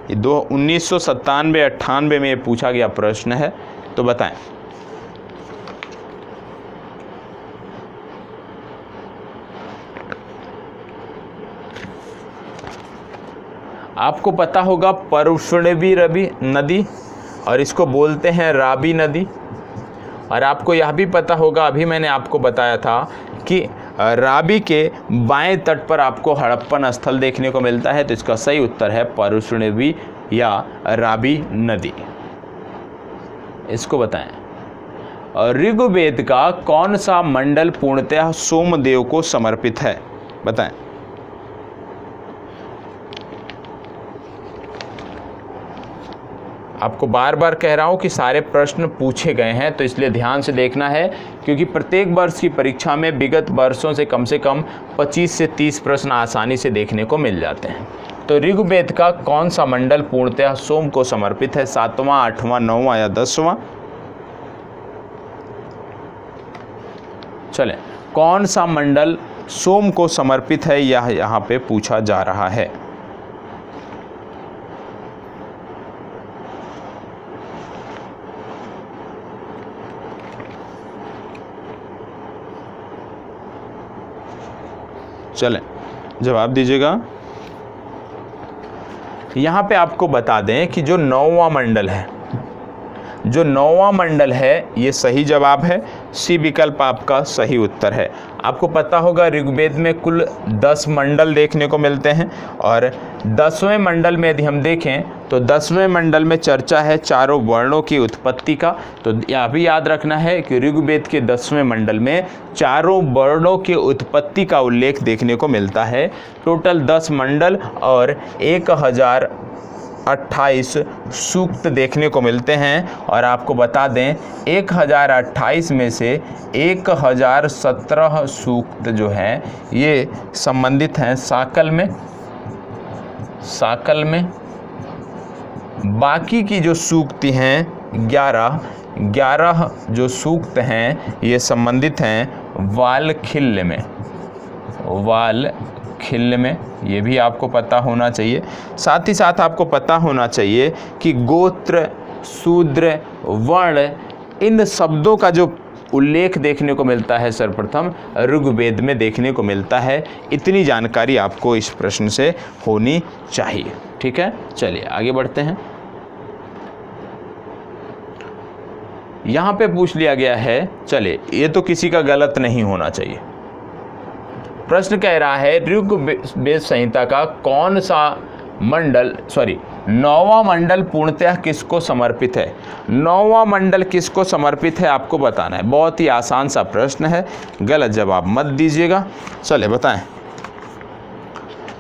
ये 1997-98 में पूछा गया प्रश्न है, तो बताएं। आपको पता होगा परशुणवी रवि नदी, और इसको बोलते हैं रावी नदी। और आपको यह भी पता होगा, अभी मैंने आपको बताया था कि रावी के बाएं तट पर आपको हड़प्पन स्थल देखने को मिलता है, तो इसका सही उत्तर है परशुणवी या रावी नदी। इसको बताएं ऋग्वेद का कौन सा मंडल पूर्णतः सोमदेव को समर्पित है? बताएं। आपको बार बार कह रहा हूँ कि सारे प्रश्न पूछे गए हैं, तो इसलिए ध्यान से देखना है, क्योंकि प्रत्येक वर्ष की परीक्षा में विगत वर्षों से कम 25 से 30 प्रश्न आसानी से देखने को मिल जाते हैं। तो ऋग्वेद का कौन सा मंडल पूर्णतः सोम को समर्पित है? 7वां, 8वां, 9वां या 10वां? चलें, कौन सा मंडल सोम को समर्पित है, यह यहाँ पे पूछा जा रहा है। चलें, जवाब दीजिएगा। यहाँ पे आपको बता दें कि जो 9वां मंडल है, जो 9वां मंडल है ये सही जवाब है। सी विकल्प आपका सही उत्तर है। आपको पता होगा ऋग्वेद में कुल 10 मंडल देखने को मिलते हैं, और 10वें मंडल में यदि हम देखें तो 10वें मंडल में चर्चा है चारों वर्णों की उत्पत्ति का। तो यह भी याद रखना है कि ऋग्वेद के 10वें मंडल में चारों वर्णों की उत्पत्ति का उल्लेख देखने को मिलता है। टोटल 10 मंडल और 1028 सूक्त देखने को मिलते हैं। और आपको बता दें 1028 में से 1017 सूक्त जो हैं ये संबंधित हैं साकल में। बाकी की जो सूक्ति हैं 11 जो सूक्त हैं ये संबंधित हैं वालखिल्य में। ये भी आपको पता होना चाहिए। साथ ही साथ आपको पता होना चाहिए कि गोत्र, शूद्र, वर्ण, इन शब्दों का जो उल्लेख देखने को मिलता है सर्वप्रथम ऋग्वेद में देखने को मिलता है। इतनी जानकारी आपको इस प्रश्न से होनी चाहिए। ठीक है, चलिए आगे बढ़ते हैं। यहाँ पे पूछ लिया गया है, चलिए ये तो किसी का गलत नहीं होना चाहिए। प्रश्न कह रहा है ऋग्वेद संहिता का कौन सा मंडल 9वां मंडल पूर्णतः किसको समर्पित है? 9वां मंडल किसको समर्पित है आपको बताना है। बहुत ही आसान सा प्रश्न है, गलत जवाब मत दीजिएगा। चले बताएं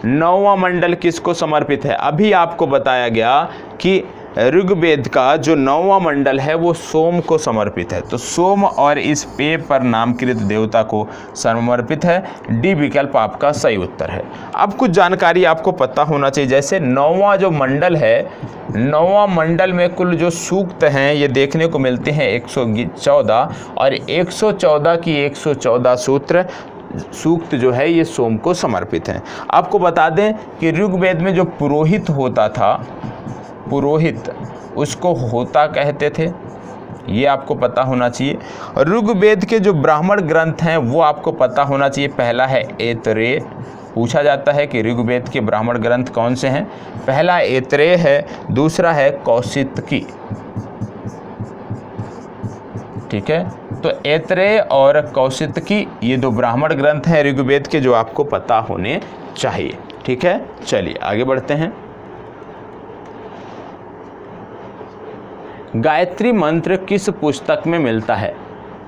9वां मंडल किसको समर्पित है। अभी आपको बताया गया कि ऋग्वेद का जो 9वां मंडल है वो सोम को समर्पित है, तो सोम और इस पे पर नामकृत देवता को समर्पित है। डी विकल्प आपका सही उत्तर है। अब कुछ जानकारी आपको पता होना चाहिए, जैसे 9वां जो मंडल है, 9वां मंडल में कुल जो सूक्त हैं ये देखने को मिलते हैं 114, और 114 की 114 सूक्त जो है ये सोम को समर्पित हैं। आपको बता दें कि ऋग्वेद में जो पुरोहित होता था, पुरोहित उसको होता कहते थे, ये आपको पता होना चाहिए। ऋग्वेद के जो ब्राह्मण ग्रंथ हैं वो आपको पता होना चाहिए। पहला है ऐतरेय, पूछा जाता है कि ऋग्वेद के ब्राह्मण ग्रंथ कौन से हैं। पहला ऐतरेय है, दूसरा है कौशितकी। ठीक है। तो ऐतरेय और कौशितकी ये दो ब्राह्मण ग्रंथ हैं ऋग्वेद के जो आपको पता होने चाहिए। ठीक है, चलिए आगे बढ़ते हैं। गायत्री मंत्र किस पुस्तक में मिलता है?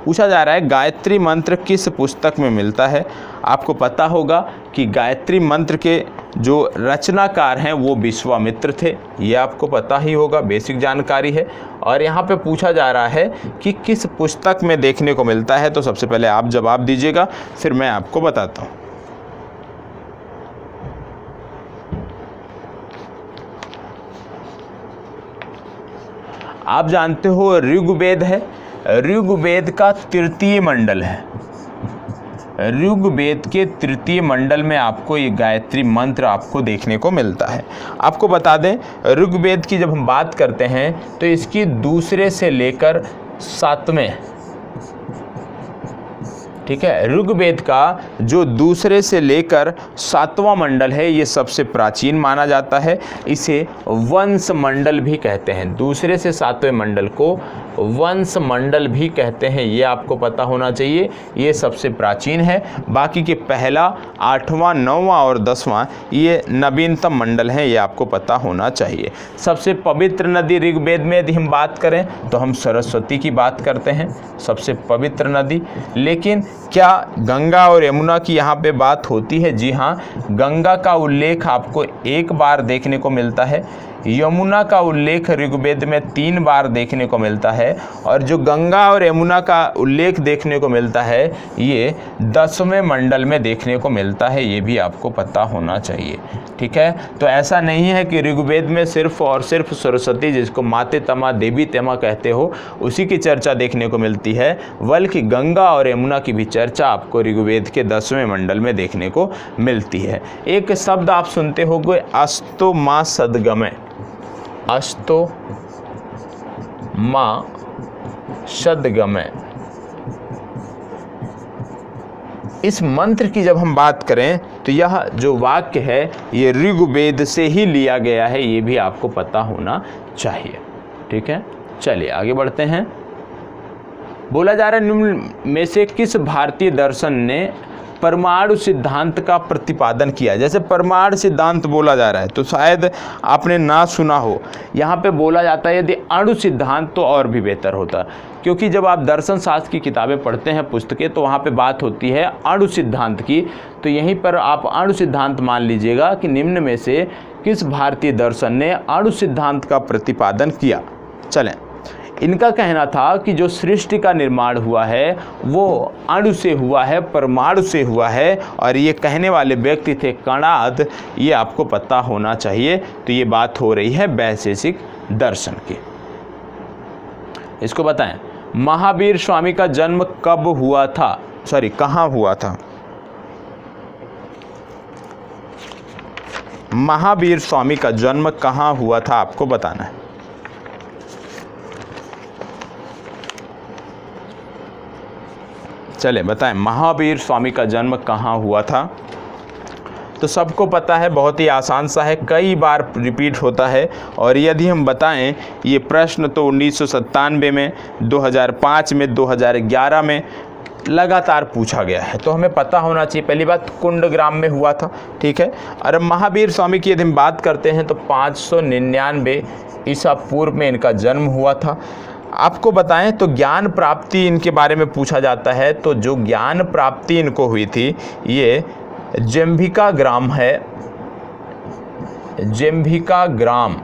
पूछा जा रहा है गायत्री मंत्र किस पुस्तक में मिलता है। आपको पता होगा कि गायत्री मंत्र के जो रचनाकार हैं वो विश्वामित्र थे, ये आपको पता ही होगा, बेसिक जानकारी है। और यहाँ पे पूछा जा रहा है कि किस पुस्तक में देखने को मिलता है, तो सबसे पहले आप जवाब दीजिएगा, फिर मैं आपको बताता हूँ। आप जानते हो ऋग्वेद है, ऋग्वेद का तृतीय मंडल है। ऋग्वेद के तृतीय मंडल में आपको ये गायत्री मंत्र आपको देखने को मिलता है। आपको बता दें ऋग्वेद की जब हम बात करते हैं तो इसकी दूसरे से लेकर 7वें, ठीक है, ऋग्वेद का जो दूसरे से लेकर 7वां मंडल है ये सबसे प्राचीन माना जाता है। इसे वंश मंडल भी कहते हैं, दूसरे से 7वें मंडल को वंश मंडल भी कहते हैं, ये आपको पता होना चाहिए। ये सबसे प्राचीन है, बाकी के पहला, 8वां, 9वां और 10वां ये नवीनतम मंडल हैं, ये आपको पता होना चाहिए। सबसे पवित्र नदी ऋग्वेद में यदि हम बात करें तो हम सरस्वती की बात करते हैं, सबसे पवित्र नदी। लेकिन क्या गंगा और यमुना की यहाँ पे बात होती है? जी हाँ, गंगा का उल्लेख आपको एक बार देखने को मिलता है, यमुना का उल्लेख ऋग्वेद में 3 बार देखने को मिलता है, और जो गंगा और यमुना का उल्लेख देखने को मिलता है ये 10वें मंडल में देखने को मिलता है, ये भी आपको पता होना चाहिए। ठीक है, तो ऐसा नहीं है कि ऋग्वेद में सिर्फ और सिर्फ सरस्वती, जिसको माते तमा देवी तमा कहते हो, उसी की चर्चा देखने को मिलती है, बल्कि गंगा और यमुना की भी चर्चा आपको ऋग्वेद के 10वें मंडल में देखने को मिलती है। एक शब्द आप सुनते होंगे, अस्तो माँ सदगमय, अस्तो माँ सदगमय। इस मंत्र की जब हम बात करें तो यह जो वाक्य है ये ऋग्वेद से ही लिया गया है, ये भी आपको पता होना चाहिए। ठीक है, चलिए आगे बढ़ते हैं। बोला जा रहा है निम्न में से किस भारतीय दर्शन ने परमाणु सिद्धांत का प्रतिपादन किया? जैसे परमाणु सिद्धांत बोला जा रहा है तो शायद आपने ना सुना हो, यहाँ पे बोला जाता है यदि अणु सिद्धांत तो और भी बेहतर होता, क्योंकि जब आप दर्शन शास्त्र की किताबें पढ़ते हैं, पुस्तकें, तो वहाँ पे बात होती है अणु सिद्धांत की। तो यहीं पर आप अणु सिद्धांत मान लीजिएगा कि निम्न में से किस भारतीय दर्शन ने अणु सिद्धांत का प्रतिपादन किया। चलें, इनका कहना था कि जो सृष्टि का निर्माण हुआ है वो अणु से हुआ है, परमाणु से हुआ है, और ये कहने वाले व्यक्ति थे कणाद, ये आपको पता होना चाहिए। तो ये बात हो रही है वैशेषिक दर्शन की। इसको बताएं, महावीर स्वामी का जन्म कब हुआ था? सॉरी, कहाँ हुआ था? महावीर स्वामी का जन्म कहाँ हुआ था आपको बताना है। चले बताएं, महावीर स्वामी का जन्म कहाँ हुआ था? तो सबको पता है, बहुत ही आसान सा है, कई बार रिपीट होता है। और यदि हम बताएं ये प्रश्न तो 1997 में, 2005 में, 2011 में लगातार पूछा गया है, तो हमें पता होना चाहिए। पहली बात कुंडग्राम में हुआ था, ठीक है। और महावीर स्वामी की यदि हम बात करते हैं तो 599 ईसा पूर्व में इनका जन्म हुआ था। आपको बताएं तो ज्ञान प्राप्ति इनके बारे में पूछा जाता है, तो जो ज्ञान प्राप्ति इनको हुई थी ये जंभिका ग्राम है, जंभिका ग्राम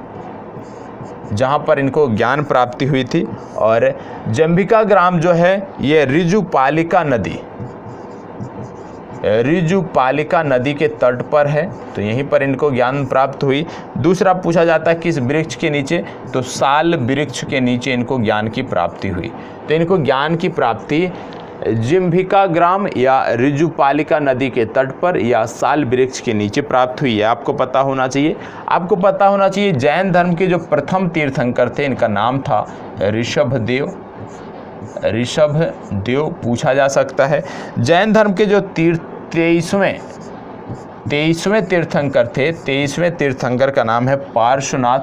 जहाँ पर इनको ज्ञान प्राप्ति हुई थी। और जंभिका ग्राम जो है ये ऋजुपालिका नदी, ऋजुपालिका नदी के तट पर है, तो यहीं पर इनको ज्ञान प्राप्त हुई। दूसरा पूछा जाता है किस वृक्ष के नीचे, तो साल वृक्ष के नीचे इनको ज्ञान की प्राप्ति हुई। तो इनको ज्ञान की प्राप्ति जंभिका ग्राम या ऋजुपालिका नदी के तट पर या साल वृक्ष के नीचे प्राप्त हुई है, आपको पता होना चाहिए। आपको पता होना चाहिए जैन धर्म के जो प्रथम तीर्थंकर थे इनका नाम था ऋषभदेव, ऋषभदेव पूछा जा सकता है। जैन धर्म के जो 23वें तीर्थंकर थे, 23वें तीर्थंकर का नाम है पार्श्वनाथ,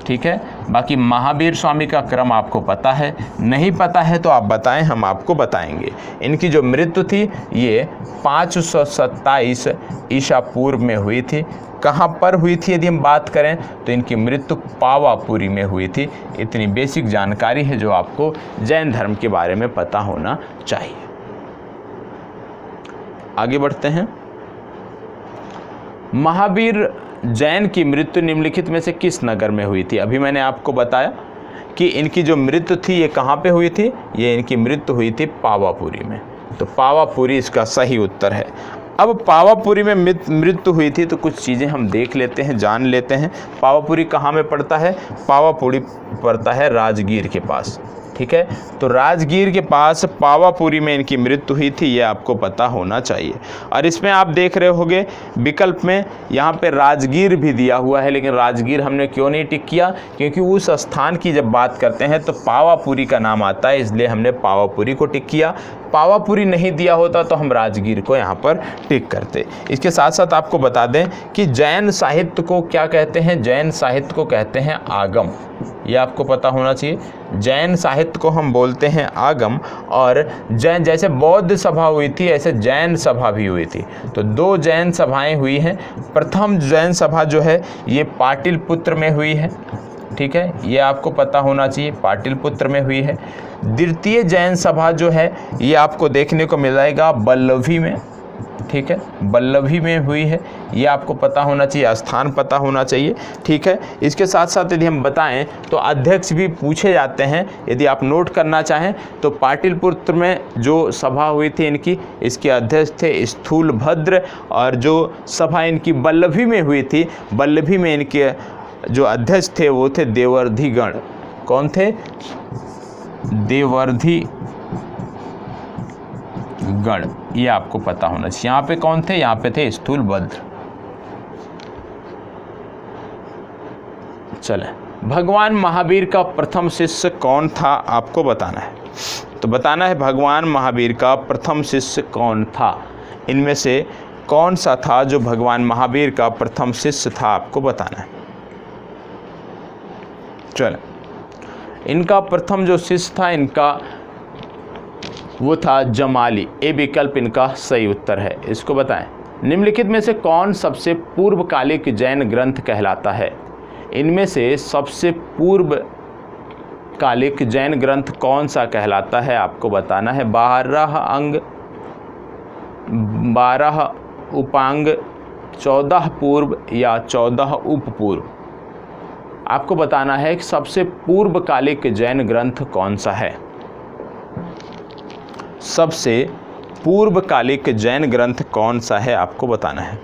ठीक है। बाकी महावीर स्वामी का क्रम आपको पता है, नहीं पता है तो आप बताएं, हम आपको बताएंगे। इनकी जो मृत्यु थी ये 527 ईसा पूर्व में हुई थी। कहाँ पर हुई थी यदि हम बात करें तो इनकी मृत्यु पावापुरी में हुई थी। इतनी बेसिक जानकारी है जो आपको जैन धर्म के बारे में पता होना चाहिए। आगे बढ़ते हैं। महावीर जैन की मृत्यु निम्नलिखित में से किस नगर में हुई थी? अभी मैंने आपको बताया कि इनकी जो मृत्यु थी ये कहाँ पे हुई थी, ये इनकी मृत्यु हुई थी पावापुरी में। तो पावापुरी इसका सही उत्तर है। अब पावापुरी में मृत्यु हुई थी तो कुछ चीज़ें हम देख लेते हैं, जान लेते हैं। पावापुरी कहाँ में पड़ता है? पावापुरी पड़ता है राजगीर के पास, ठीक है। तो राजगीर के पास पावापुरी में इनकी मृत्यु हुई थी, ये आपको पता होना चाहिए। और इसमें आप देख रहे होंगे विकल्प में यहाँ पे राजगीर भी दिया हुआ है, लेकिन राजगीर हमने क्यों नहीं टिक किया? क्योंकि उस स्थान की जब बात करते हैं तो पावापुरी का नाम आता है, इसलिए हमने पावापुरी को टिक किया। पावापुरी नहीं दिया होता तो हम राजगीर को यहाँ पर टिक करते। इसके साथ साथ आपको बता दें कि जैन साहित्य को क्या कहते हैं? जैन साहित्य को कहते हैं आगम, ये आपको पता होना चाहिए। जैन साहित्य को हम बोलते हैं आगम। और जैन जैसे बौद्ध सभा हुई थी ऐसे जैन सभा भी हुई थी। तो 2 जैन सभाएं हुई हैं। प्रथम जैन सभा जो है ये पाटलिपुत्र में हुई है, ठीक है, ये आपको पता होना चाहिए, पाटलिपुत्र में हुई है। द्वितीय जैन सभा जो है ये आपको देखने को मिलेगा बल्लभी में, ठीक है, बल्लभी में हुई है, ये आपको पता होना चाहिए, स्थान पता होना चाहिए, ठीक है। इसके साथ साथ यदि हम बताएं तो अध्यक्ष भी पूछे जाते हैं, यदि आप नोट करना चाहें तो पाटलिपुत्र में जो सभा हुई थी इनकी, इसके अध्यक्ष थे स्थूलभद्र। और जो सभा इनकी बल्लभी में हुई थी, बल्लभी में इनके जो अध्यक्ष थे वो थे देवर्धिगण। कौन थे? देवर्धिगण, ये आपको पता होना चाहिए। यहाँ पे कौन थे? यहाँ पे थे स्थूलभद्र। चले, भगवान महावीर का प्रथम शिष्य कौन था आपको बताना है। तो बताना है भगवान महावीर का प्रथम शिष्य कौन था, इनमें से कौन सा था जो भगवान महावीर का प्रथम शिष्य था, आपको बताना है। चलो, इनका प्रथम जो शिष्य था इनका वो था जमाली। ए विकल्प इनका सही उत्तर है। इसको बताएं, निम्नलिखित में से कौन सबसे पूर्वकालिक जैन ग्रंथ कहलाता है? इनमें से सबसे पूर्वकालिक जैन ग्रंथ कौन सा कहलाता है आपको बताना है। 12 अंग, 12 उपांग, 14 पूर्व या 14 उपपूर्व, आपको बताना है कि सबसे पूर्वकालिक जैन ग्रंथ कौन सा है। सबसे पूर्वकालिक जैन ग्रंथ कौन सा है आपको बताना है।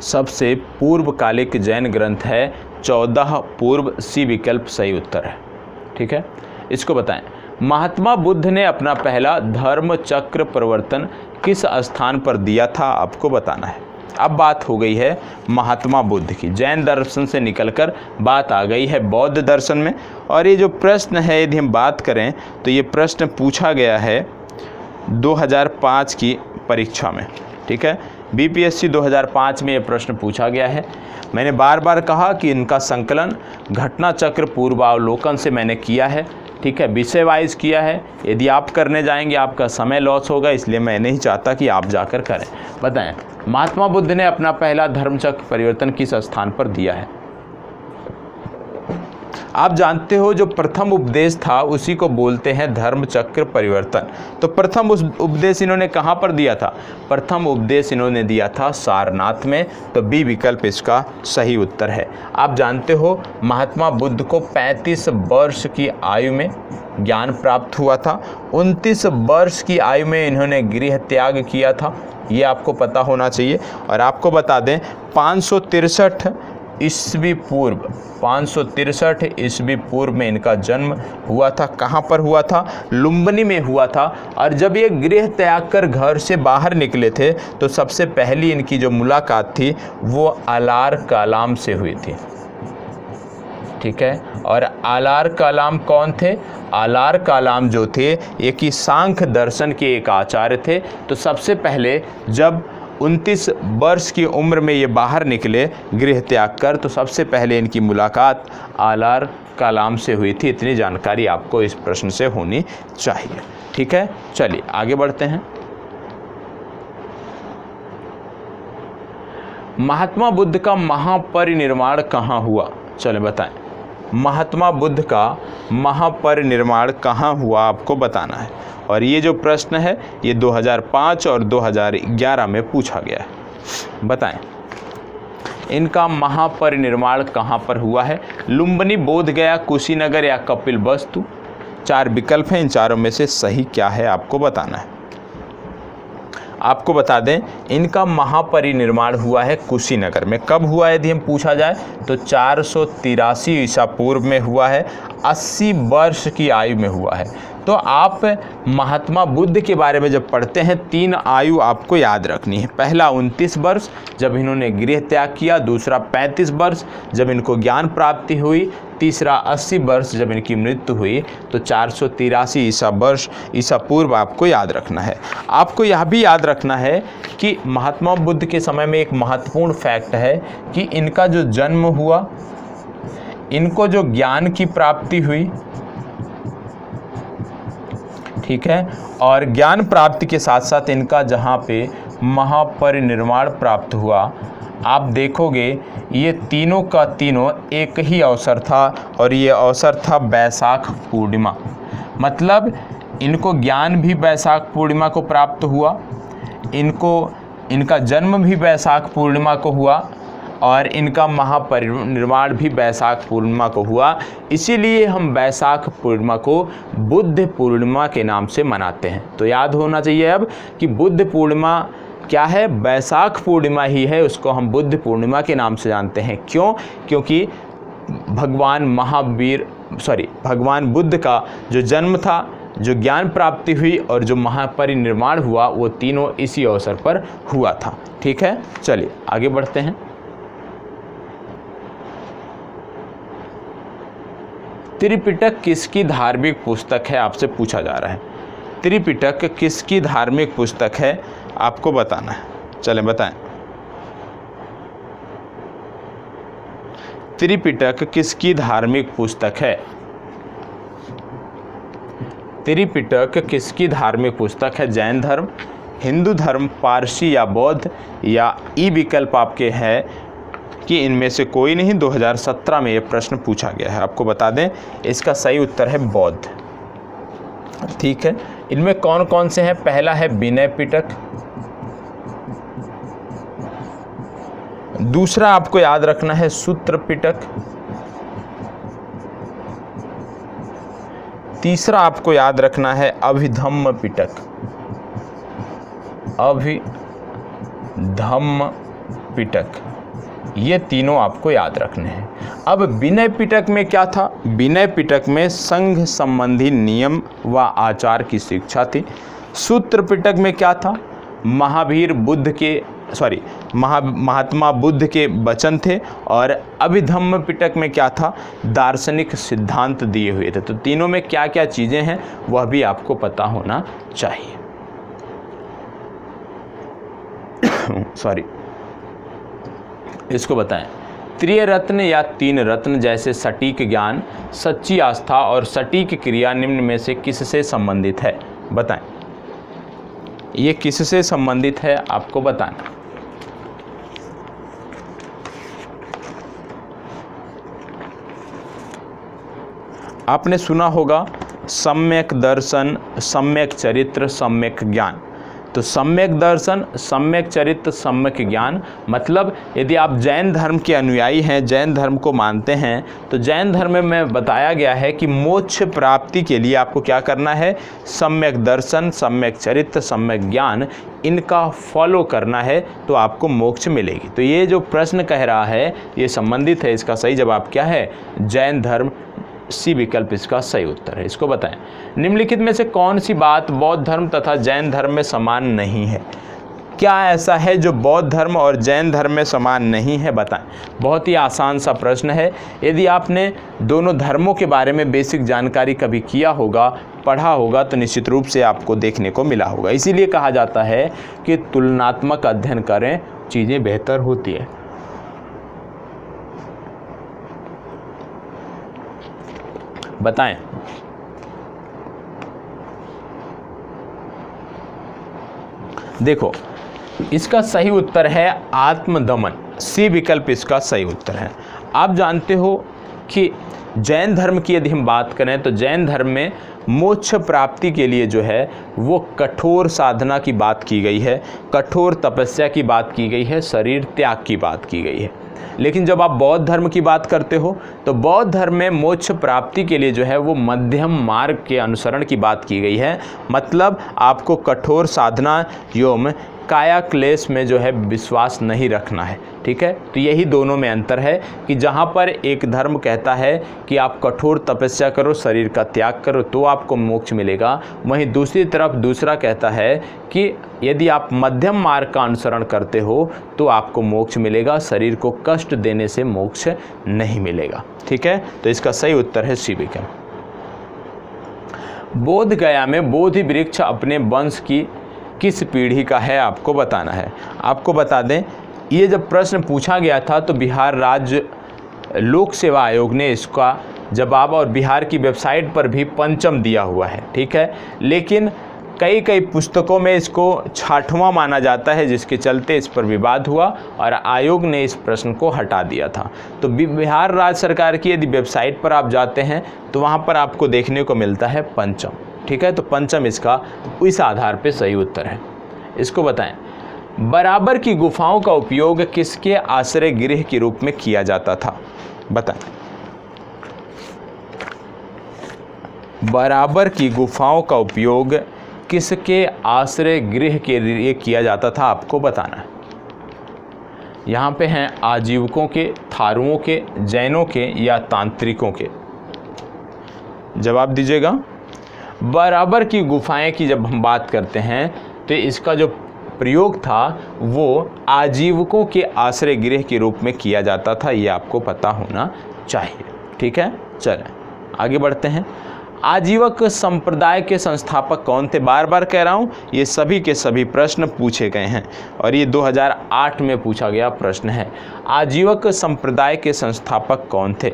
सबसे पूर्वकालिक जैन ग्रंथ है 14 पूर्व, सी विकल्प सही उत्तर है, ठीक है। इसको बताएं, महात्मा बुद्ध ने अपना पहला धर्म चक्र परिवर्तन किस स्थान पर दिया था आपको बताना है। अब बात हो गई है महात्मा बुद्ध की, जैन दर्शन से निकलकर बात आ गई है बौद्ध दर्शन में। और ये जो प्रश्न है यदि हम बात करें तो ये प्रश्न पूछा गया है 2005 की परीक्षा में, ठीक है। बीपीएससी 2005 में ये प्रश्न पूछा गया है। मैंने बार बार कहा कि इनका संकलन घटना चक्र पूर्वावलोकन से मैंने किया है, ठीक है, विषय वाइज किया है। यदि आप करने जाएंगे आपका समय लॉस होगा, इसलिए मैं नहीं चाहता कि आप जाकर करें। बताएं, महात्मा बुद्ध ने अपना पहला धर्मचक्र परिवर्तन किस स्थान पर दिया है? आप जानते हो जो प्रथम उपदेश था उसी को बोलते हैं धर्मचक्र परिवर्तन। तो प्रथम उपदेश इन्होंने कहाँ पर दिया था? प्रथम उपदेश इन्होंने दिया था सारनाथ में। तो बी विकल्प इसका सही उत्तर है। आप जानते हो महात्मा बुद्ध को 35 वर्ष की आयु में ज्ञान प्राप्त हुआ था। 29 वर्ष की आयु में इन्होंने गृह त्याग किया था, ये आपको पता होना चाहिए। और आपको बता दें 563 ईस्वी पूर्व, 563 ईस्वी पूर्व में इनका जन्म हुआ था। कहाँ पर हुआ था? लुम्बिनी में हुआ था। और जब ये गृह त्याग कर घर से बाहर निकले थे तो सबसे पहली इनकी जो मुलाकात थी वो आलार कलाम से हुई थी, ठीक है। और आलार कलाम कौन थे? आलार कलाम जो थे ये कि सांख्य दर्शन के एक आचार्य थे। तो सबसे पहले जब 29 वर्ष की उम्र में ये बाहर निकले गृह त्याग कर, तो सबसे पहले इनकी मुलाकात आर कलाम से हुई थी। इतनी जानकारी आपको इस प्रश्न से होनी चाहिए। ठीक है, चलिए आगे बढ़ते हैं। महात्मा बुद्ध का महापरिनिर्वाण कहाँ हुआ? चले बताएं। महात्मा बुद्ध का महापरिनिर्वाण कहाँ हुआ आपको बताना है। और ये जो प्रश्न है ये 2005 और 2011 में पूछा गया है। बताएं इनका महापरिनिर्वाण कहाँ पर हुआ है? लुम्बिनी, बोधगया, कुशीनगर या कपिलवस्तु? 4 विकल्प हैं, इन चारों में से सही क्या है आपको बताना है। आपको बता दें इनका महापरिनिर्वाण हुआ है कुशीनगर में। कब हुआ यदि हम पूछा जाए तो 483 ईसा पूर्व में हुआ है, 80 वर्ष की आयु में हुआ है। तो आप महात्मा बुद्ध के बारे में जब पढ़ते हैं 3 आयु आपको याद रखनी है। पहला 29 वर्ष जब इन्होंने गृह त्याग किया, दूसरा 35 वर्ष जब इनको ज्ञान प्राप्ति हुई, तीसरा 80 वर्ष जब इनकी मृत्यु हुई। तो 483 ईसा पूर्व आपको याद रखना है। आपको यह भी याद रखना है कि महात्मा बुद्ध के समय में एक महत्वपूर्ण फैक्ट है कि इनका जो जन्म हुआ, इनको जो ज्ञान की प्राप्ति हुई, ठीक है, और ज्ञान प्राप्ति के साथ साथ इनका जहाँ पे महापरिनिर्वाण प्राप्त हुआ, आप देखोगे ये तीनों का तीनों एक ही अवसर था और ये अवसर था बैसाख पूर्णिमा। मतलब इनको ज्ञान भी बैसाख पूर्णिमा को प्राप्त हुआ, इनका जन्म भी बैसाख पूर्णिमा को हुआ और इनका महापरिनिर्वाण भी बैसाख पूर्णिमा को हुआ। इसीलिए हम बैसाख पूर्णिमा को बुद्ध पूर्णिमा के नाम से मनाते हैं। तो याद होना चाहिए अब कि बुद्ध पूर्णिमा क्या है? बैसाख पूर्णिमा ही है, उसको हम बुद्ध पूर्णिमा के नाम से जानते हैं। क्यों? क्योंकि भगवान बुद्ध का जो जन्म था, जो ज्ञान प्राप्ति हुई और जो महापरिनिर्वाण हुआ, वो तीनों इसी अवसर पर हुआ था। ठीक है, चलिए आगे बढ़ते हैं। त्रिपिटक किसकी धार्मिक पुस्तक है आपसे पूछा जा रहा है। त्रिपिटक किसकी धार्मिक पुस्तक है आपको बताना है। चलें बताएं। त्रिपिटक किसकी धार्मिक पुस्तक है? त्रिपिटक किसकी धार्मिक पुस्तक है? जैन धर्म, हिंदू धर्म, पारसी या बौद्ध, या ई विकल्प आपके हैं कि इनमें से कोई नहीं। 2017 में ये प्रश्न पूछा गया है। आपको बता दें इसका सही उत्तर है बौद्ध। ठीक है, इनमें कौन कौन से हैं? पहला है विनय पिटक, दूसरा आपको याद रखना है सूत्र पिटक, तीसरा आपको याद रखना है अभिधम्म पिटक। अभिधम्म पिटक, ये तीनों आपको याद रखने हैं। अब विनय पिटक में क्या था? विनय पिटक में संघ संबंधी नियम व आचार की शिक्षा थी। सूत्र पिटक में क्या था? महात्मा बुद्ध के वचन थे। और अभिधम्म पिटक में क्या था? दार्शनिक सिद्धांत दिए हुए थे। तो तीनों में क्या क्या चीज़ें हैं वह भी आपको पता होना चाहिए। इसको बताएं। त्रिरत्न या 3 रत्न जैसे सटीक ज्ञान, सच्ची आस्था और सटीक क्रिया निम्न में से किससे संबंधित है? बताएं, ये किससे संबंधित है आपको बताना। आपने सुना होगा सम्यक दर्शन, सम्यक चरित्र, सम्यक ज्ञान। तो सम्यक दर्शन, सम्यक चरित्र, सम्यक ज्ञान मतलब यदि आप जैन धर्म के अनुयायी हैं, जैन धर्म को मानते हैं, तो जैन धर्म में बताया गया है कि मोक्ष प्राप्ति के लिए आपको क्या करना है? सम्यक दर्शन, सम्यक चरित्र, सम्यक ज्ञान, इनका फॉलो करना है तो आपको मोक्ष मिलेगी। तो ये जो प्रश्न कह रहा है ये संबंधित है। इसका सही जवाब क्या है? जैन धर्म, सी विकल्प इसका सही उत्तर है। इसको बताएं। निम्नलिखित में से कौन सी बात बौद्ध धर्म तथा जैन धर्म में समान नहीं है? क्या ऐसा है जो बौद्ध धर्म और जैन धर्म में समान नहीं है, बताएं। बहुत ही आसान सा प्रश्न है। यदि आपने दोनों धर्मों के बारे में बेसिक जानकारी कभी किया होगा, पढ़ा होगा, तो निश्चित रूप से आपको देखने को मिला होगा। इसीलिए कहा जाता है कि तुलनात्मक अध्ययन करें, चीज़ें बेहतर होती है। बताएं। देखो, इसका सही उत्तर है आत्मदमन। सी विकल्प इसका सही उत्तर है। आप जानते हो कि जैन धर्म की यदि हम बात करें तो जैन धर्म में मोक्ष प्राप्ति के लिए जो है वो कठोर साधना की बात की गई है, कठोर तपस्या की बात की गई है, शरीर त्याग की बात की गई है। लेकिन जब आप बौद्ध धर्म की बात करते हो तो बौद्ध धर्म में मोक्ष प्राप्ति के लिए जो है वो मध्यम मार्ग के अनुसरण की बात की गई है। मतलब आपको कठोर साधना एवं काया क्लेश में जो है विश्वास नहीं रखना है। ठीक है, तो यही दोनों में अंतर है कि जहाँ पर एक धर्म कहता है कि आप कठोर तपस्या करो, शरीर का त्याग करो तो आपको मोक्ष मिलेगा, वहीं दूसरी तरफ दूसरा कहता है कि यदि आप मध्यम मार्ग का अनुसरण करते हो तो आपको मोक्ष मिलेगा, शरीर को कष्ट देने से मोक्ष नहीं मिलेगा। ठीक है, तो इसका सही उत्तर है सी विकल्प। बोध गया में बोधि वृक्ष अपने वंश की किस पीढ़ी का है, आपको बताना है। आपको बता दें, ये जब प्रश्न पूछा गया था तो बिहार राज्य लोक सेवा आयोग ने इसका जवाब और बिहार की वेबसाइट पर भी पंचम दिया हुआ है। ठीक है, लेकिन कई पुस्तकों में इसको 6वां माना जाता है, जिसके चलते इस पर विवाद हुआ और आयोग ने इस प्रश्न को हटा दिया था। तो बिहार राज्य सरकार की यदि वेबसाइट पर आप जाते हैं तो वहाँ पर आपको देखने को मिलता है पंचम। ठीक है, तो पंचम इसका इस आधार पे सही उत्तर है। इसको बताएं। बराबर की गुफाओं का उपयोग किसके आश्रय गृह के रूप में किया जाता था, बताएं। बराबर की गुफाओं का उपयोग किसके आश्रय गृह के लिए किया जाता था, आपको बताना है। यहाँ पे हैं आजीवकों के, थारुओं के, जैनों के या तांत्रिकों के। जवाब दीजिएगा। बराबर की गुफाएं की जब हम बात करते हैं तो इसका जो प्रयोग था वो आजीवकों के आश्रय गृह के रूप में किया जाता था, ये आपको पता होना चाहिए। ठीक है, चलें आगे बढ़ते हैं। आजीवक संप्रदाय के संस्थापक कौन थे? बार बार कह रहा हूँ, ये सभी के सभी प्रश्न पूछे गए हैं और ये 2008 में पूछा गया प्रश्न है। आजीवक संप्रदाय के संस्थापक कौन थे?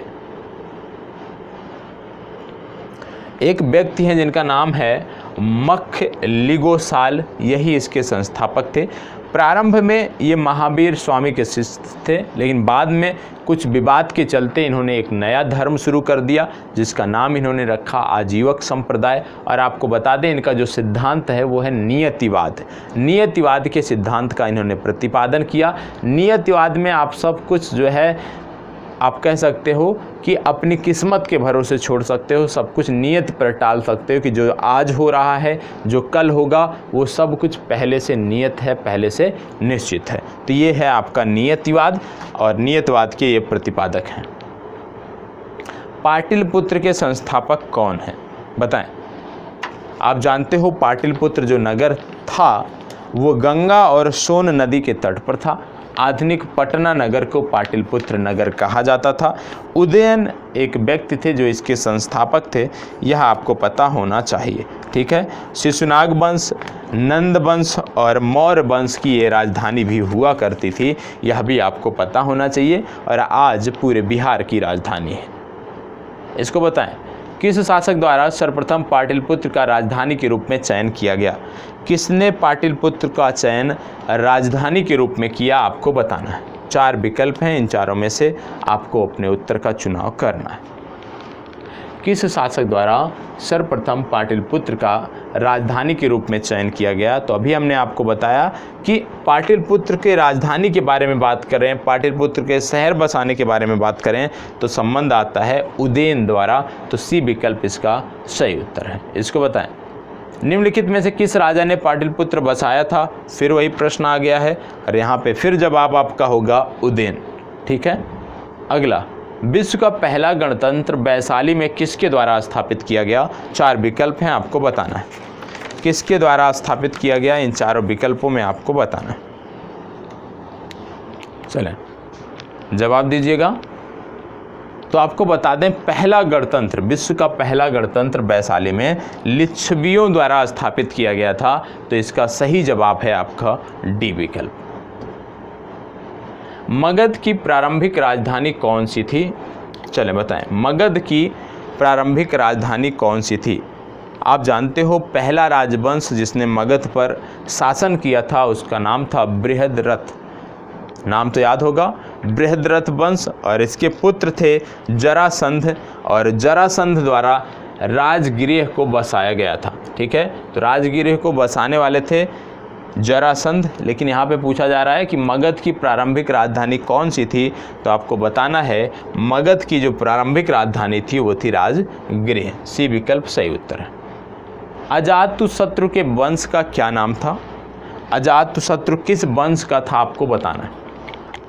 एक व्यक्ति हैं जिनका नाम है मखलिगोसाल, यही इसके संस्थापक थे। प्रारंभ में ये महावीर स्वामी के शिष्य थे, लेकिन बाद में कुछ विवाद के चलते इन्होंने एक नया धर्म शुरू कर दिया जिसका नाम इन्होंने रखा आजीवक संप्रदाय। और आपको बता दें, इनका जो सिद्धांत है वो है नियतिवाद। नियतिवाद के सिद्धांत का इन्होंने प्रतिपादन किया। नियतिवाद में आप सब कुछ जो है आप कह सकते हो कि अपनी किस्मत के भरोसे छोड़ सकते हो, सब कुछ नियत पर टाल सकते हो कि जो आज हो रहा है, जो कल होगा, वो सब कुछ पहले से नियत है, पहले से निश्चित है। तो ये है आपका नियतिवाद और नियतवाद के ये प्रतिपादक हैं। पाटलिपुत्र के संस्थापक कौन हैं, बताएं। आप जानते हो पाटलिपुत्र जो नगर था वो गंगा और सोन नदी के तट पर था। आधुनिक पटना नगर को पाटलिपुत्र नगर कहा जाता था। उदयन एक व्यक्ति थे जो इसके संस्थापक थे, यह आपको पता होना चाहिए। ठीक है, शिशुनाग वंश, नंद वंश और मौर्य वंश की ये राजधानी भी हुआ करती थी, यह भी आपको पता होना चाहिए और आज पूरे बिहार की राजधानी है। इसको बताएं, किस शासक द्वारा सर्वप्रथम पाटलिपुत्र का राजधानी के रूप में चयन किया गया? किसने पाटलिपुत्र का चयन राजधानी के रूप में किया, आपको बताना है। 4 विकल्प हैं, इन चारों में से आपको अपने उत्तर का चुनाव करना है। किस शासक द्वारा सर्वप्रथम पाटलिपुत्र का राजधानी के रूप में चयन किया गया? तो अभी हमने आपको बताया कि पाटलिपुत्र के राजधानी के बारे में बात करें, पाटलिपुत्र के शहर बसाने के बारे में बात करें तो संबंध आता है उदयन द्वारा। तो सी विकल्प इसका सही उत्तर है। इसको बताएं, निम्नलिखित में से किस राजा ने पाटलिपुत्र बसाया था? फिर वही प्रश्न आ गया है और यहाँ पे फिर जवाब आपका होगा उदयन। ठीक है, अगला, विश्व का पहला गणतंत्र वैशाली में किसके द्वारा स्थापित किया गया? 4 विकल्प हैं, आपको बताना है। किसके द्वारा स्थापित किया गया, इन चारों विकल्पों में आपको बताना है। चलें जवाब दीजिएगा। तो आपको बता दें, पहला गणतंत्र, विश्व का पहला गणतंत्र वैशाली में लिच्छवियों द्वारा स्थापित किया गया था। तो इसका सही जवाब है आपका डी विकल्प। मगध की प्रारंभिक राजधानी कौन सी थी? चलें बताएं, मगध की प्रारंभिक राजधानी कौन सी थी? आप जानते हो पहला राजवंश जिसने मगध पर शासन किया था उसका नाम था बृहद्रथ। नाम तो याद होगा, बृहद्रथ वंश, और इसके पुत्र थे जरासंध, और जरासंध द्वारा राजगृह को बसाया गया था। ठीक है, तो राजगृह को बसाने वाले थे जरासंध। लेकिन यहाँ पे पूछा जा रहा है कि मगध की प्रारंभिक राजधानी कौन सी थी, तो आपको बताना है मगध की जो प्रारंभिक राजधानी थी वो थी राजगृह। सी विकल्प सही उत्तर है। अजातशत्रु के वंश का क्या नाम था? अजातशत्रु किस वंश का था आपको बताना है।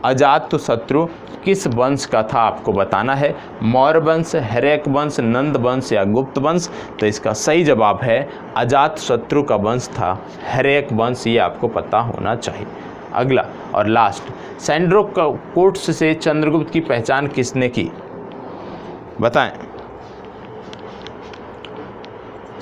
अजातशत्रु किस वंश का था आपको बताना है। मौर्य वंश, हर्यक वंश, नंद वंश या गुप्त वंश? तो इसका सही जवाब है अजातशत्रु का वंश था हर्यक वंश, ये आपको पता होना चाहिए। अगला और लास्ट, सैंड्रोकोट्स से चंद्रगुप्त की पहचान किसने की? बताएं।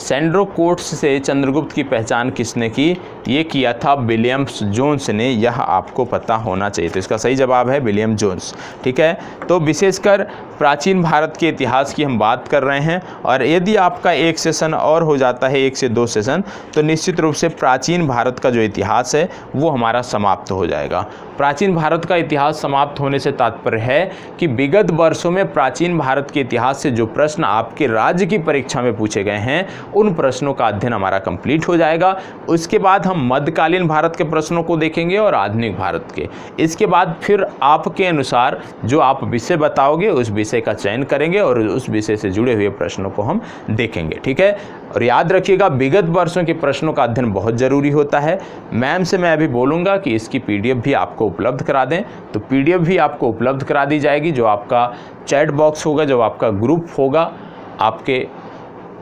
सैंड्रोकोट्स से चंद्रगुप्त की पहचान किसने की? ये किया था विलियम जोन्स ने, यह आपको पता होना चाहिए। तो इसका सही जवाब है विलियम जोन्स। ठीक है, तो विशेषकर प्राचीन भारत के इतिहास की हम बात कर रहे हैं, और यदि आपका एक सेशन और हो जाता है, 1 से 2 सेशन, तो निश्चित रूप से प्राचीन भारत का जो इतिहास है वो हमारा समाप्त हो जाएगा। प्राचीन भारत का इतिहास समाप्त होने से तात्पर्य है कि विगत वर्षों में प्राचीन भारत के इतिहास से जो प्रश्न आपके राज्य की परीक्षा में पूछे गए हैं उन प्रश्नों का अध्ययन हमारा कंप्लीट हो जाएगा। उसके बाद हम मध्यकालीन भारत के प्रश्नों को देखेंगे और आधुनिक भारत के। इसके बाद फिर आपके अनुसार जो आप विषय बताओगे उस विषय का चयन करेंगे और उस विषय से जुड़े हुए प्रश्नों को हम देखेंगे। ठीक है, और याद रखिएगा विगत वर्षों के प्रश्नों का अध्ययन बहुत ज़रूरी होता है। मैम से मैं अभी बोलूँगा कि इसकी पीडीएफ भी आपको उपलब्ध करा दें, तो पीडीएफ भी आपको उपलब्ध करा दी जाएगी। जो आपका चैट बॉक्स होगा, जो आपका ग्रुप होगा आपके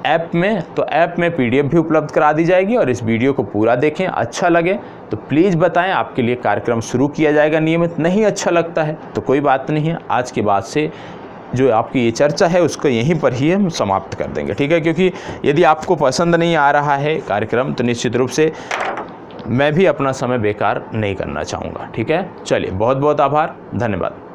ऐप में, तो ऐप में पीडीएफ भी उपलब्ध करा दी जाएगी। और इस वीडियो को पूरा देखें, अच्छा लगे तो प्लीज़ बताएं, आपके लिए कार्यक्रम शुरू किया जाएगा नियमित। नहीं अच्छा लगता है तो कोई बात नहीं है, आज के बाद से जो आपकी ये चर्चा है उसको यहीं पर ही हम समाप्त कर देंगे। ठीक है, क्योंकि यदि आपको पसंद नहीं आ रहा है कार्यक्रम तो निश्चित रूप से मैं भी अपना समय बेकार नहीं करना चाहूँगा। ठीक है, चलिए बहुत बहुत आभार, धन्यवाद।